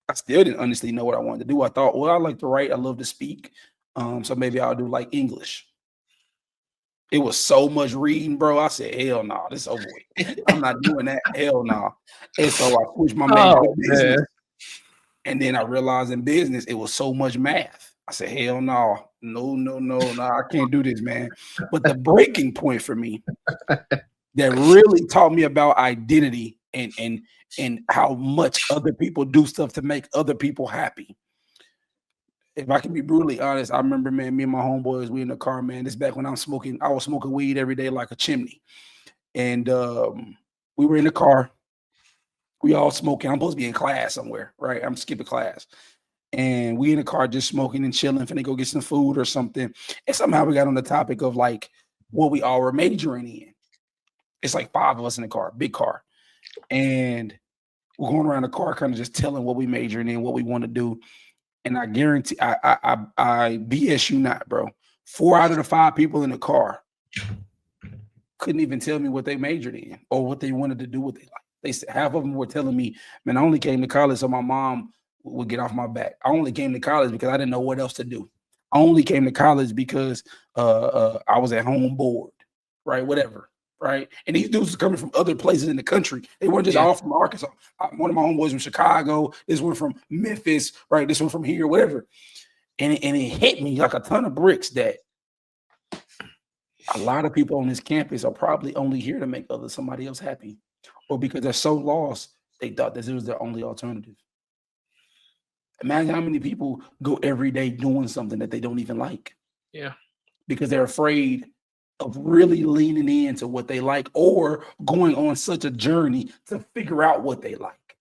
I still didn't honestly know what I wanted to do. I thought, well, I like to write, I love to speak. So maybe I'll do like English. It was so much reading, bro. I said, hell no, this is over with. I'm not doing that. Hell no. And so I switched my major to Oh, business. man. And then I realized in business, it was so much math. I said, hell no, no, I can't do this, man. But the breaking point for me that really taught me about identity and how much other people do stuff to make other people happy. If I can be brutally honest, I remember, man, me and my homeboys, we in the car, man. This back when I was smoking weed every day like a chimney. And we were in the car. We all smoking. I'm supposed to be in class somewhere, right? I'm skipping class. And we in the car just smoking and chilling, finna go get some food or something. And somehow we got on the topic of like what we all were majoring in. It's like 5 of us in the car, big car. And we're going around the car, kind of just telling what we majoring in, what we want to do. And I guarantee, I BS you not, bro. 4 out of the 5 people in the car couldn't even tell me what they majored in or what they wanted to do with it. They said half of them were telling me, "Man, I only came to college so my mom would get off my back. I only came to college because I didn't know what else to do. I only came to college because I was at home bored, right? Whatever." Right. And these dudes are coming from other places in the country. They weren't just Yeah. all from Arkansas. One of my homeboys from Chicago. This one from Memphis. Right. This one from here, whatever. And it hit me like a ton of bricks that A lot of people on this campus are probably only here to make somebody else happy, or because they're so lost, they thought this was their only alternative. Imagine how many people go every day doing something that they don't even like. Yeah. Because they're afraid of really leaning into what they like, or going on such a journey to figure out what they like,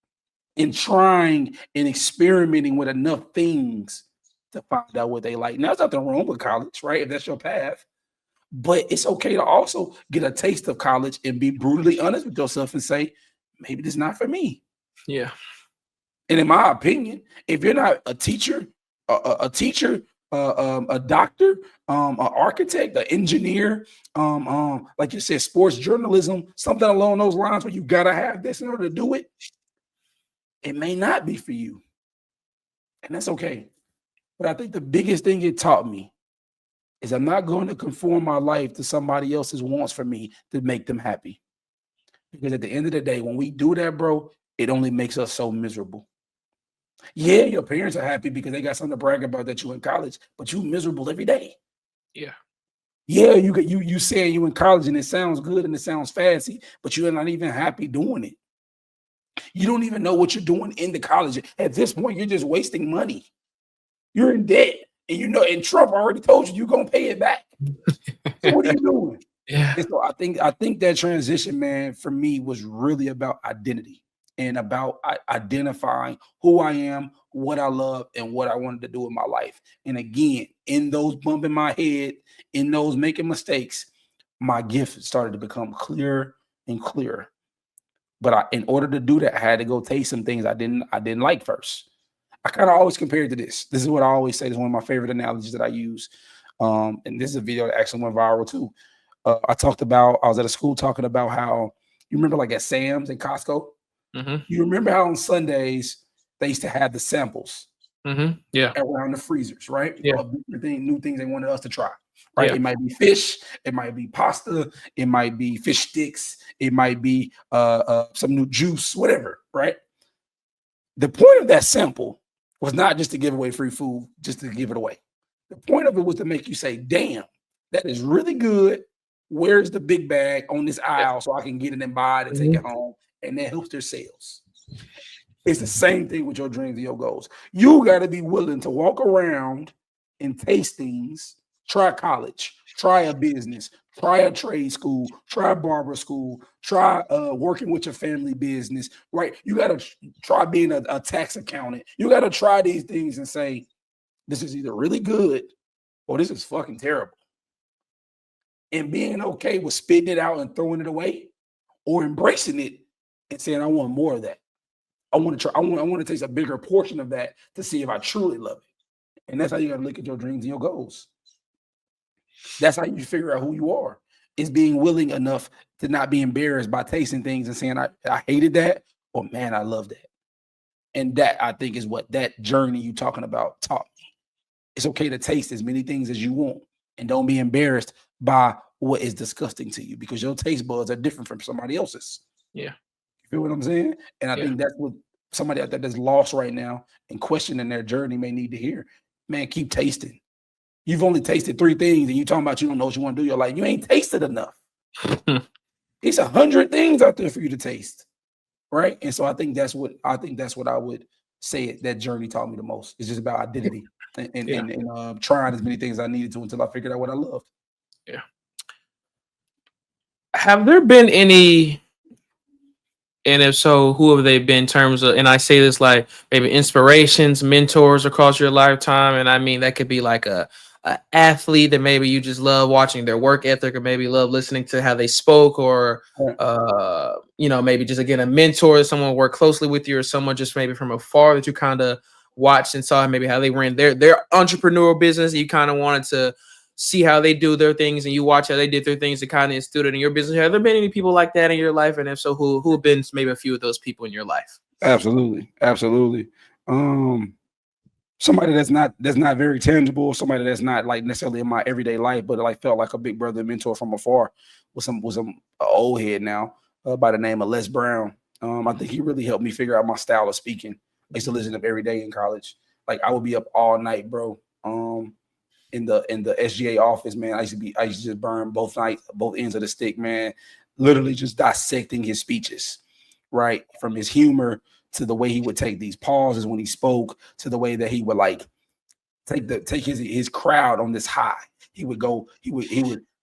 and trying and experimenting with enough things to find out what they like. Now, there's nothing wrong with college, right? If that's your path. But it's okay to also get a taste of college and be brutally honest with yourself and say, maybe this is not for me. Yeah. And in my opinion, if you're not a teacher, a doctor, an architect, an engineer, like you said, sports journalism, something along those lines where you gotta have this in order to do it, it may not be for you. And that's okay. But I think the biggest thing it taught me is I'm not going to conform my life to somebody else's wants for me to make them happy. Because at the end of the day, when we do that, bro, it only makes us so miserable. Yeah, your parents are happy because they got something to brag about that you in college, but you miserable every day. Yeah. Yeah, you saying you in college and it sounds good and it sounds fancy, but you're not even happy doing it. You don't even know what you're doing in the college. At this point, you're just wasting money. You're in debt, and you know, and Trump already told you you're gonna pay it back. So what are you doing? Yeah. And so I think that transition, man, for me was really about identity and about identifying who I am, what I love, and what I wanted to do in my life. And again, in those bumping my head, in those making mistakes, my gift started to become clearer and clearer. But in order to do that, I had to go taste some things I didn't like first. I kind of always compare it to this. This is what I always say. This is one of my favorite analogies that I use. And this is a video that actually went viral too. I was at a school talking about how, you remember like at Sam's and Costco? Mm-hmm. You remember how on Sundays they used to have the samples Yeah. around the freezers, right? Yeah. Of new things they wanted us to try, right? Yeah. It might be fish, it might be pasta, it might be fish sticks, it might be some new juice, whatever, right? The point of that sample was not just to give away free food, just to give it away. The point of it was to make you say, damn, that is really good. Where's the big bag on this aisle so I can get it and buy it and take it home? And that helps their sales. It's the same thing with your dreams and your goals. You got to be willing to walk around and taste things, try college, try a business, try a trade school, try barber school, try working with your family business, right? You got to try being a tax accountant. You got to try these things and say, this is either really good or this is fucking terrible. And being okay with spitting it out and throwing it away, or embracing it and saying, I want more of that. I want to try, I want to taste a bigger portion of that to see if I truly love it. And that's how you got to look at your dreams and your goals. That's how you figure out who you are. Is being willing enough to not be embarrassed by tasting things and saying, I hated that, or man, I love that. And that, I think, is what that journey you talking about taught me. It's okay to taste as many things as you want, and don't be embarrassed by what is disgusting to you, because your taste buds are different from somebody else's. Yeah. You feel what I'm saying? And I think that's what somebody out there that's lost right now and questioning their journey may need to hear. Man, keep tasting. You've only tasted 3 things, and you talking about you don't know what you want to do. You're like, you ain't tasted enough. It's 100 things out there for you to taste, right? And so I think that's what I would say that journey taught me the most. It's just about identity and trying as many things as I needed to until I figured out what I loved. Yeah. Have there been any, and if so, who have they been in terms of, and I say this like maybe inspirations, mentors across your lifetime? And I mean, that could be like a athlete that maybe you just love watching their work ethic, or maybe love listening to how they spoke, or, maybe just, again, a mentor, someone work closely with you, or someone just maybe from afar that you kind of watched and saw maybe how they ran their entrepreneurial business. You kind of wanted to see how they do their things, and you watch how they did their things to kind of instill it in your business. Have there been any people like that in your life? And if so, who have been maybe a few of those people in your life? Absolutely. Somebody that's not very tangible, somebody that's not like necessarily in my everyday life, but like felt like a big brother mentor from afar, was some old head now by the name of Les Brown. I think he really helped me figure out my style of speaking. I used to listen to him every day in college. Like, I would be up all night, bro. And the SGA office, man. I used to just burn both ends of the stick, man. Literally just dissecting his speeches, right? From his humor to the way he would take these pauses when he spoke, to the way that he would like take his crowd on this high. He would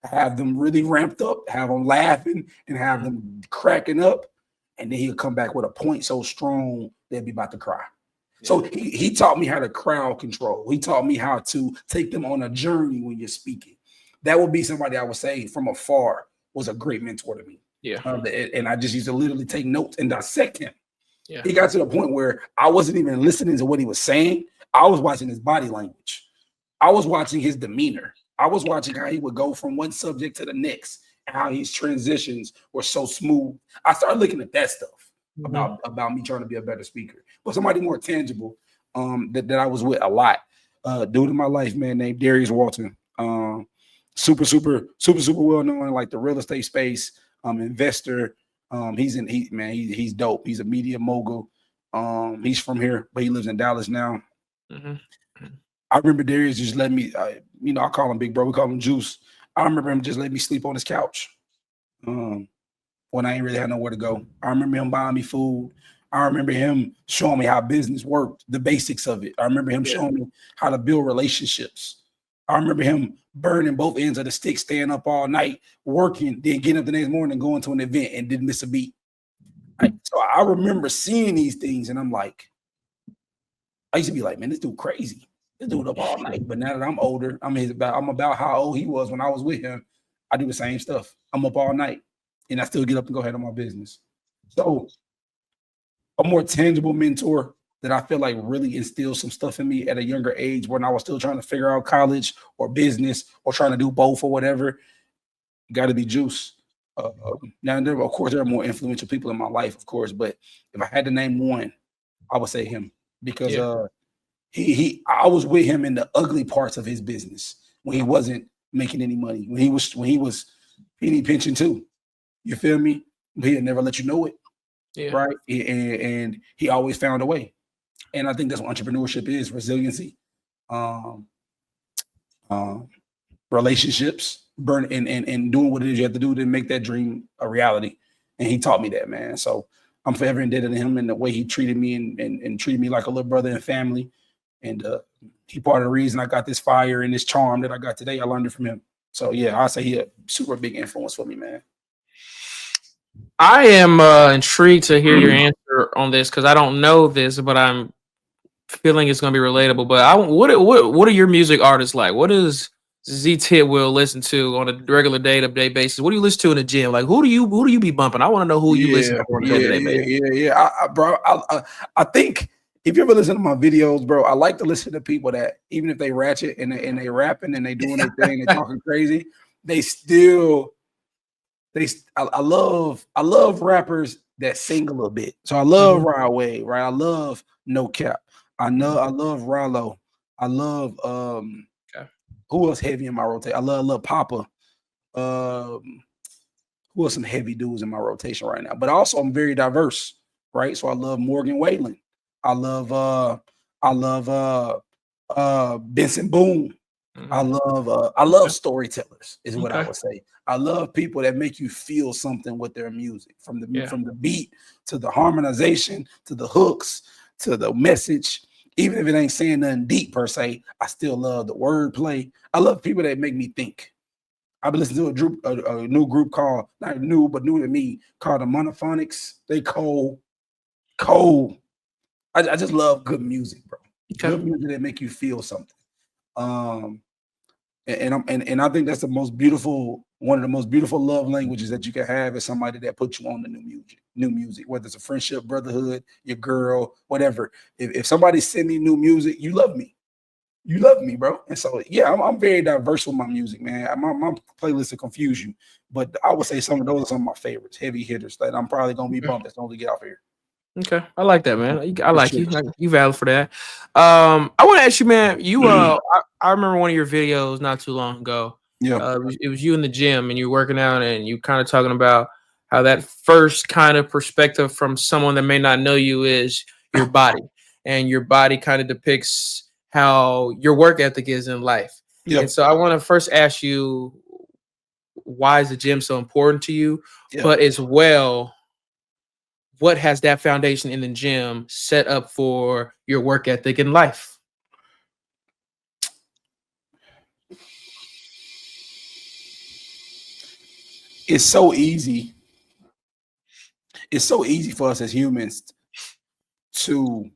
have them really ramped up, have them laughing, and have them cracking up, and then he'll come back with a point so strong they'd be about to cry. So he taught me how to crowd control. He taught me how to take them on a journey when you're speaking. That would be somebody I would say from afar was a great mentor to me. Yeah. And I just used to literally take notes and dissect him. Yeah. He got to the point where I wasn't even listening to what he was saying. I was watching his body language. I was watching his demeanor. I was watching how he would go from one subject to the next, and how his transitions were so smooth. I started looking at that stuff about me trying to be a better speaker. But somebody more tangible that I was with a lot. Dude in my life, man, named Darius Walton. Super well known in like the real estate space, investor. He's dope. He's a media mogul. He's from here, but he lives in Dallas now. I remember Darius just let me, I call him Big Bro. We call him Juice. I remember him just letting me sleep on his couch when I ain't really had nowhere to go. I remember him buying me food. I remember him showing me how business worked, the basics of it. I remember him showing me how to build relationships. I remember him burning both ends of the stick, staying up all night, working, then getting up the next morning, going to an event and didn't miss a beat. So I remember seeing these things, and I'm like, I used to be like, man, this dude crazy. This dude up all night. But now that I'm older, I'm about how old he was when I was with him. I do the same stuff. I'm up all night, and I still get up and go ahead on my business. So a more tangible mentor that I feel like really instilled some stuff in me at a younger age when I was still trying to figure out college or business or trying to do both or whatever, got to be Juice. Now, of course, there are more influential people in my life, of course, but if I had to name one, I would say him because I was with him in the ugly parts of his business when he wasn't making any money, when he was penny pinching too. You feel me? But he'd never let you know it, right? And he always found a way. And I think that's what entrepreneurship is: resiliency, relationships, and doing what it is you have to do to make that dream a reality. And he taught me that, man. So I'm forever indebted to him and the way he treated me and treated me like a little brother and family. And he part of the reason I got this fire and this charm that I got today. I learned it from him. So yeah, I say he a super big influence for me, man. I am intrigued to hear your answer on this because I don't know this, but I'm feeling it's going to be relatable. But what are your music artists like? What does Z Tidwell listen to on a regular day-to-day basis? What do you listen to in the gym? Like who do you be bumping? I want to know who you listen to on a day-to-day basis. Bro. I think if you ever listen to my videos, bro, I like to listen to people that even if they ratchet and they rapping and they doing their thing, they talking crazy, I love rappers that sing a little bit. So I love Ride Wave, right? I love No Cap. I love Rallo. I love who else heavy in my rotation? I love Papa. Who are some heavy dudes in my rotation right now? But also I'm very diverse, right? So I love Morgan Wallen. I love Benson Boone. I love storytellers, is what I would say. I love people that make you feel something with their music, from the beat to the harmonization to the hooks to the message. Even if it ain't saying nothing deep per se, I still love the wordplay. I love people that make me think. I've been listening to a new group called, not new, but new to me, called the Monophonics. They cold. I just love good music, bro. Good music that make you feel something. And I think that's the most beautiful, one of the most beautiful love languages that you can have is somebody that puts you on the new music, whether it's a friendship, brotherhood, your girl, whatever. If somebody send me new music, you love me. You love me, bro. And so, yeah, I'm very diverse with my music, man. My playlist will confuse you, but I would say some of those are some of my favorites, heavy hitters that I'm probably going to be bumped as soon as we get off here. Okay, I like that, man. I like you. You valid for that. I want to ask you, man. You, I remember one of your videos not too long ago. Yeah, it was you in the gym and you're working out, and you kind of talking about how that first kind of perspective from someone that may not know you is your body, and your body kind of depicts how your work ethic is in life. Yeah. And so I want to first ask you, why is the gym so important to you? Yeah. But as well, what has that foundation in the gym set up for your work ethic in life? It's so easy. It's so easy for us as humans to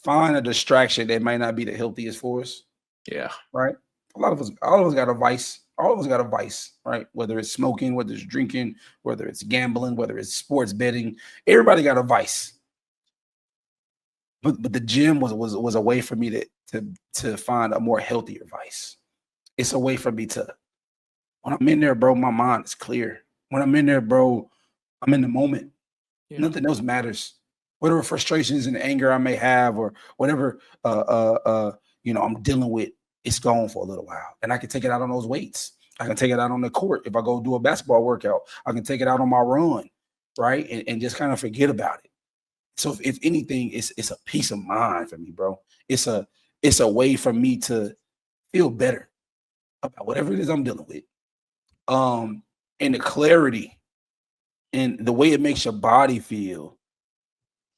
find a distraction that might not be the healthiest for us, Yeah. right? All of us got a vice. All of us got a vice, right? Whether it's smoking, whether it's drinking, whether it's gambling, whether it's sports betting, everybody got a vice. But the gym was a way for me to find a more healthier vice. It's a way for me to, when I'm in there, bro, my mind is clear. When I'm in there, bro, I'm in the moment. Yeah. Nothing else matters. Whatever frustrations and anger I may have, or whatever I'm dealing with, it's gone for a little while. And I can take it out on those weights. I can take it out on the court. If I go do a basketball workout, I can take it out on my run, right? And just kind of forget about it. So if anything, it's a peace of mind for me, bro. It's a way for me to feel better about whatever it is I'm dealing with. And the clarity and the way it makes your body feel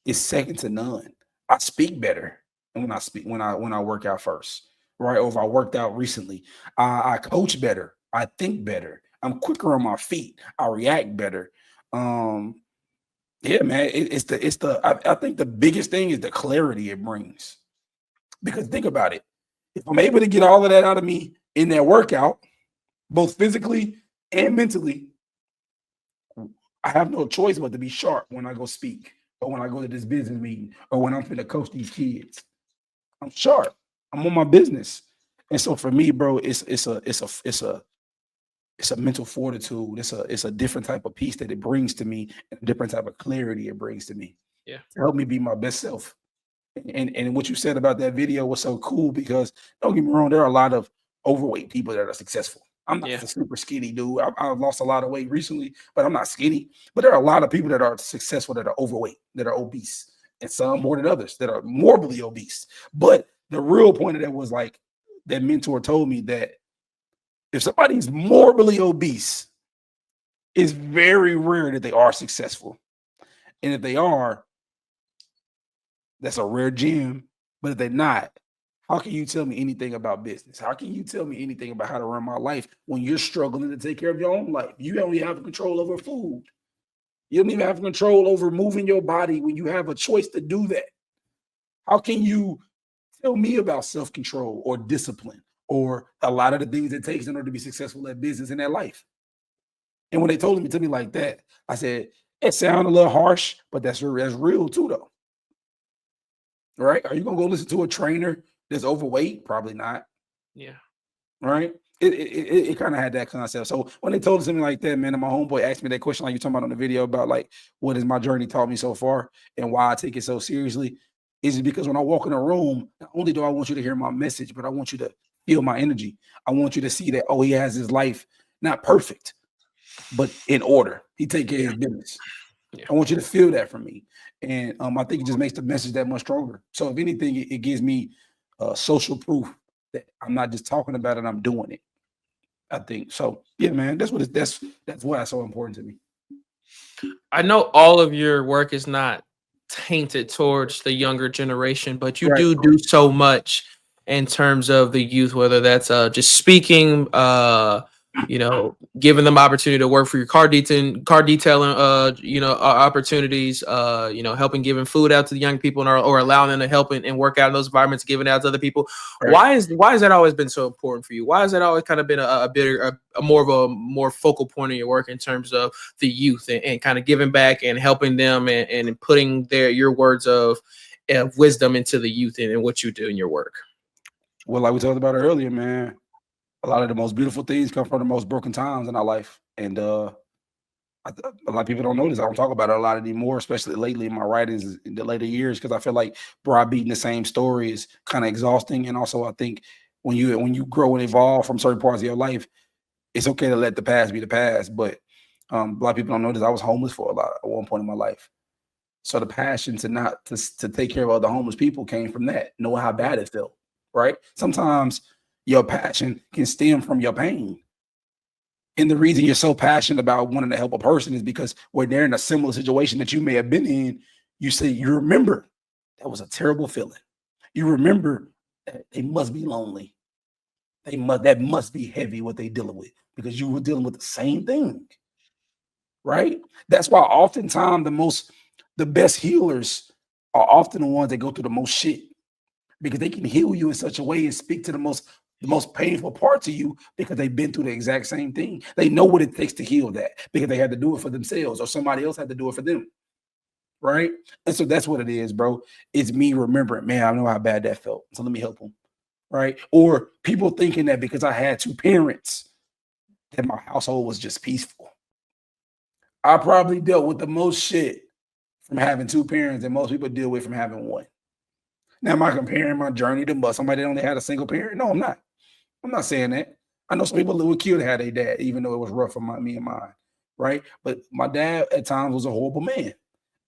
is second to none. I speak better when I work out first, right? Or if I worked out recently, I coach better. I think better. I'm quicker on my feet. I react better. Yeah, man. I think the biggest thing is the clarity it brings. Because think about it. If I'm able to get all of that out of me in that workout, both physically and mentally, I have no choice but to be sharp when I go speak, or when I go to this business meeting, or when I'm finna coach these kids. I'm sharp. I'm on my business. And so for me, bro, it's a mental fortitude. It's a different type of peace that it brings to me, and a different type of clarity it brings to me. Yeah. To help me be my best self. And what you said about that video was so cool, because don't get me wrong, there are a lot of overweight people that are successful. I'm not Yeah. a super skinny dude. I've lost a lot of weight recently, but I'm not skinny. But there are a lot of people that are successful that are overweight, that are obese, and some more than others that are morbidly obese. But the real point of that was, like, that mentor told me that if somebody's morbidly obese, it's very rare that they are successful. And if they are, that's a rare gem. But if they're not, how can you tell me anything about business? How can you tell me anything about how to run my life when you're struggling to take care of your own life? You only have control over food. You don't even have control over moving your body when you have a choice to do that. How can you tell me about self-control or discipline or a lot of the things it takes in order to be successful at business and at life? And when they told me to me like that, I said, it sounded a little harsh, but that's real too, though. Right? Are you gonna go listen to a trainer that's overweight? Probably not. Yeah. Right? It kind of had that concept. So when they told us something like that, man, and my homeboy asked me that question, like you talking about on the video, about like, what has my journey taught me so far and why I take it so seriously, is it because when I walk in a room, not only do I want you to hear my message, but I want you to feel my energy. I want you to see that, oh, he has his life not perfect, but in order. He take care of his business. Yeah. I want you to feel that from me. And I think it just makes the message that much stronger. So if anything, it gives me social proof that I'm not just talking about it, I'm doing it. I think so. Yeah, man, that's why it's so important to me. I know all of your work is not tainted towards the younger generation, but you Right. do so much in terms of the youth, whether that's just speaking, giving them opportunity to work for your car detailing, opportunities, helping giving food out to the young people, or allowing them to help and work out in those environments, giving it out to other people. Right. Why has that always been so important for you? Why has that always kind of been a more focal point of your work in terms of the youth and kind of giving back and helping them and putting your words of wisdom into the youth and what you do in your work? Well, like we talked about earlier, man, a lot of the most beautiful things come from the most broken times in our life. And a lot of people don't know this. I don't talk about it a lot anymore, especially lately in my writings in the later years, because I feel like beating the same story is kind of exhausting. And also, I think when you grow and evolve from certain parts of your life, it's okay to let the past be the past. But a lot of people don't know this. I was homeless for a lot at one point in my life. So the passion to take care of other homeless people came from that, knowing how bad it felt. Right? Sometimes your passion can stem from your pain. And the reason you're so passionate about wanting to help a person is because when they're in a similar situation that you may have been in, you remember that was a terrible feeling. You remember that they must be lonely. That must be heavy what they dealing with, because you were dealing with the same thing, right? That's why oftentimes the best healers are often the ones that go through the most shit, because they can heal you in such a way and speak to the most painful parts of you, because they've been through the exact same thing. They know what it takes to heal that, because they had to do it for themselves or somebody else had to do it for them, right? And so that's what it is, bro. It's me remembering, man, I know how bad that felt, so let me help them, right? Or people thinking that because I had two parents that my household was just peaceful. I probably dealt with the most shit from having two parents that most people deal with from having one. Now, am I comparing my journey to somebody that only had a single parent? No, I'm not. I'm not saying that. I know some people that would kill to have their dad, even though it was rough for me and mine, right? But my dad at times was a horrible man.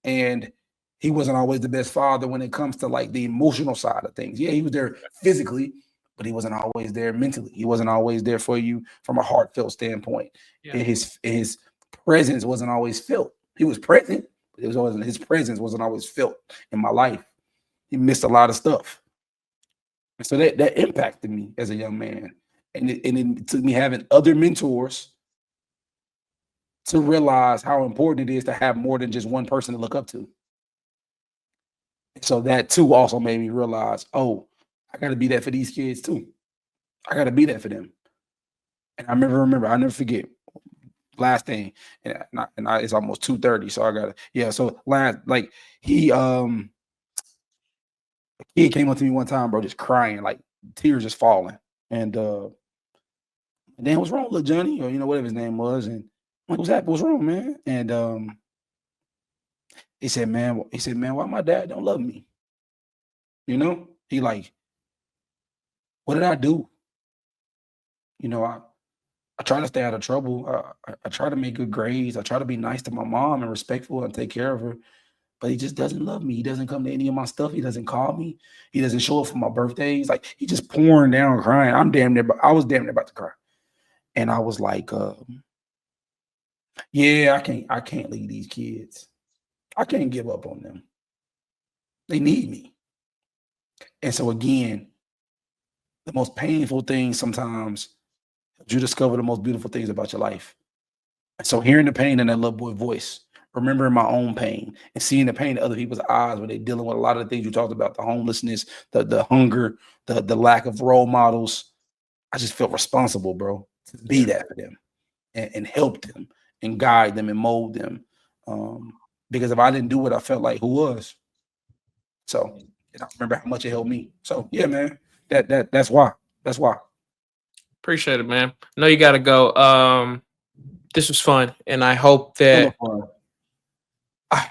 And he wasn't always the best father when it comes to like the emotional side of things. Yeah, he was there physically, but he wasn't always there mentally. He wasn't always there for you from a heartfelt standpoint. Yeah. And his presence wasn't always felt. He was present, but his presence wasn't always felt in my life. He missed a lot of stuff. And so that impacted me as a young man. And it took me having other mentors to realize how important it is to have more than just one person to look up to. So that too also made me realize, oh, I got to be that for these kids too. I got to be that for them. And I remember, I'll never forget. Last thing, and it's almost 2:30, so I got to, yeah. So a kid came up to me one time, bro, just crying, like tears just falling, and then what's wrong, little Johnny, or whatever his name was, and I'm like, what's happened? What's wrong, man? And he said, man, why my dad don't love me? He like, what did I do? I try to stay out of trouble. I try to make good grades. I try to be nice to my mom and respectful and take care of her. But he just doesn't love me. He doesn't come to any of my stuff. He doesn't call me. He doesn't show up for my birthdays. Like, he just pouring down crying. I was damn near about to cry. And I was like, yeah, I can't leave these kids. I can't give up on them. They need me. And so again, the most painful thing sometimes, you discover the most beautiful things about your life. And so hearing the pain in that little boy voice, remembering my own pain, and seeing the pain in other people's eyes when they're dealing with a lot of the things you talked about, the homelessness, the hunger, the lack of role models, I just felt responsible, bro, to be that for them and help them and guide them and mold them. Because if I didn't do it, I felt like who was. So I remember how much it helped me. So yeah, man, that's why. That's why. Appreciate it, man. I know you got to go. This was fun, and I hope that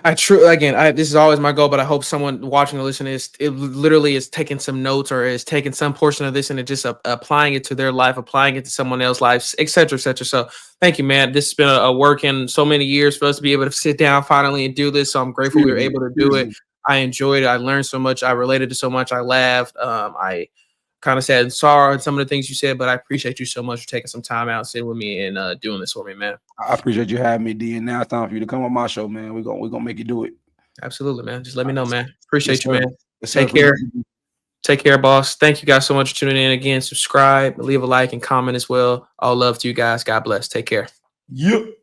this is always my goal, but I hope someone watching or listening literally is taking some notes or is taking some portion of this and just applying it to their life, applying it to someone else's life, et cetera, et cetera. So thank you, man. This has been a work in so many years for us to be able to sit down finally and do this. So I'm grateful we were able to do it. I enjoyed it. I learned so much. I related to so much. I laughed. I kind of sad and sorrow and some of the things you said, but I appreciate you so much for taking some time out, sitting with me and doing this for me, man. I appreciate you having me, D. And now it's time for you to come on my show, man. We're gonna make you do it. Absolutely, man. Just let me know, man. Appreciate you, sir. man. Yes, Take care. Take care, boss. Thank you guys so much for tuning in again. Subscribe, leave a like and comment as well. All love to you guys. God bless. Take care. Yep.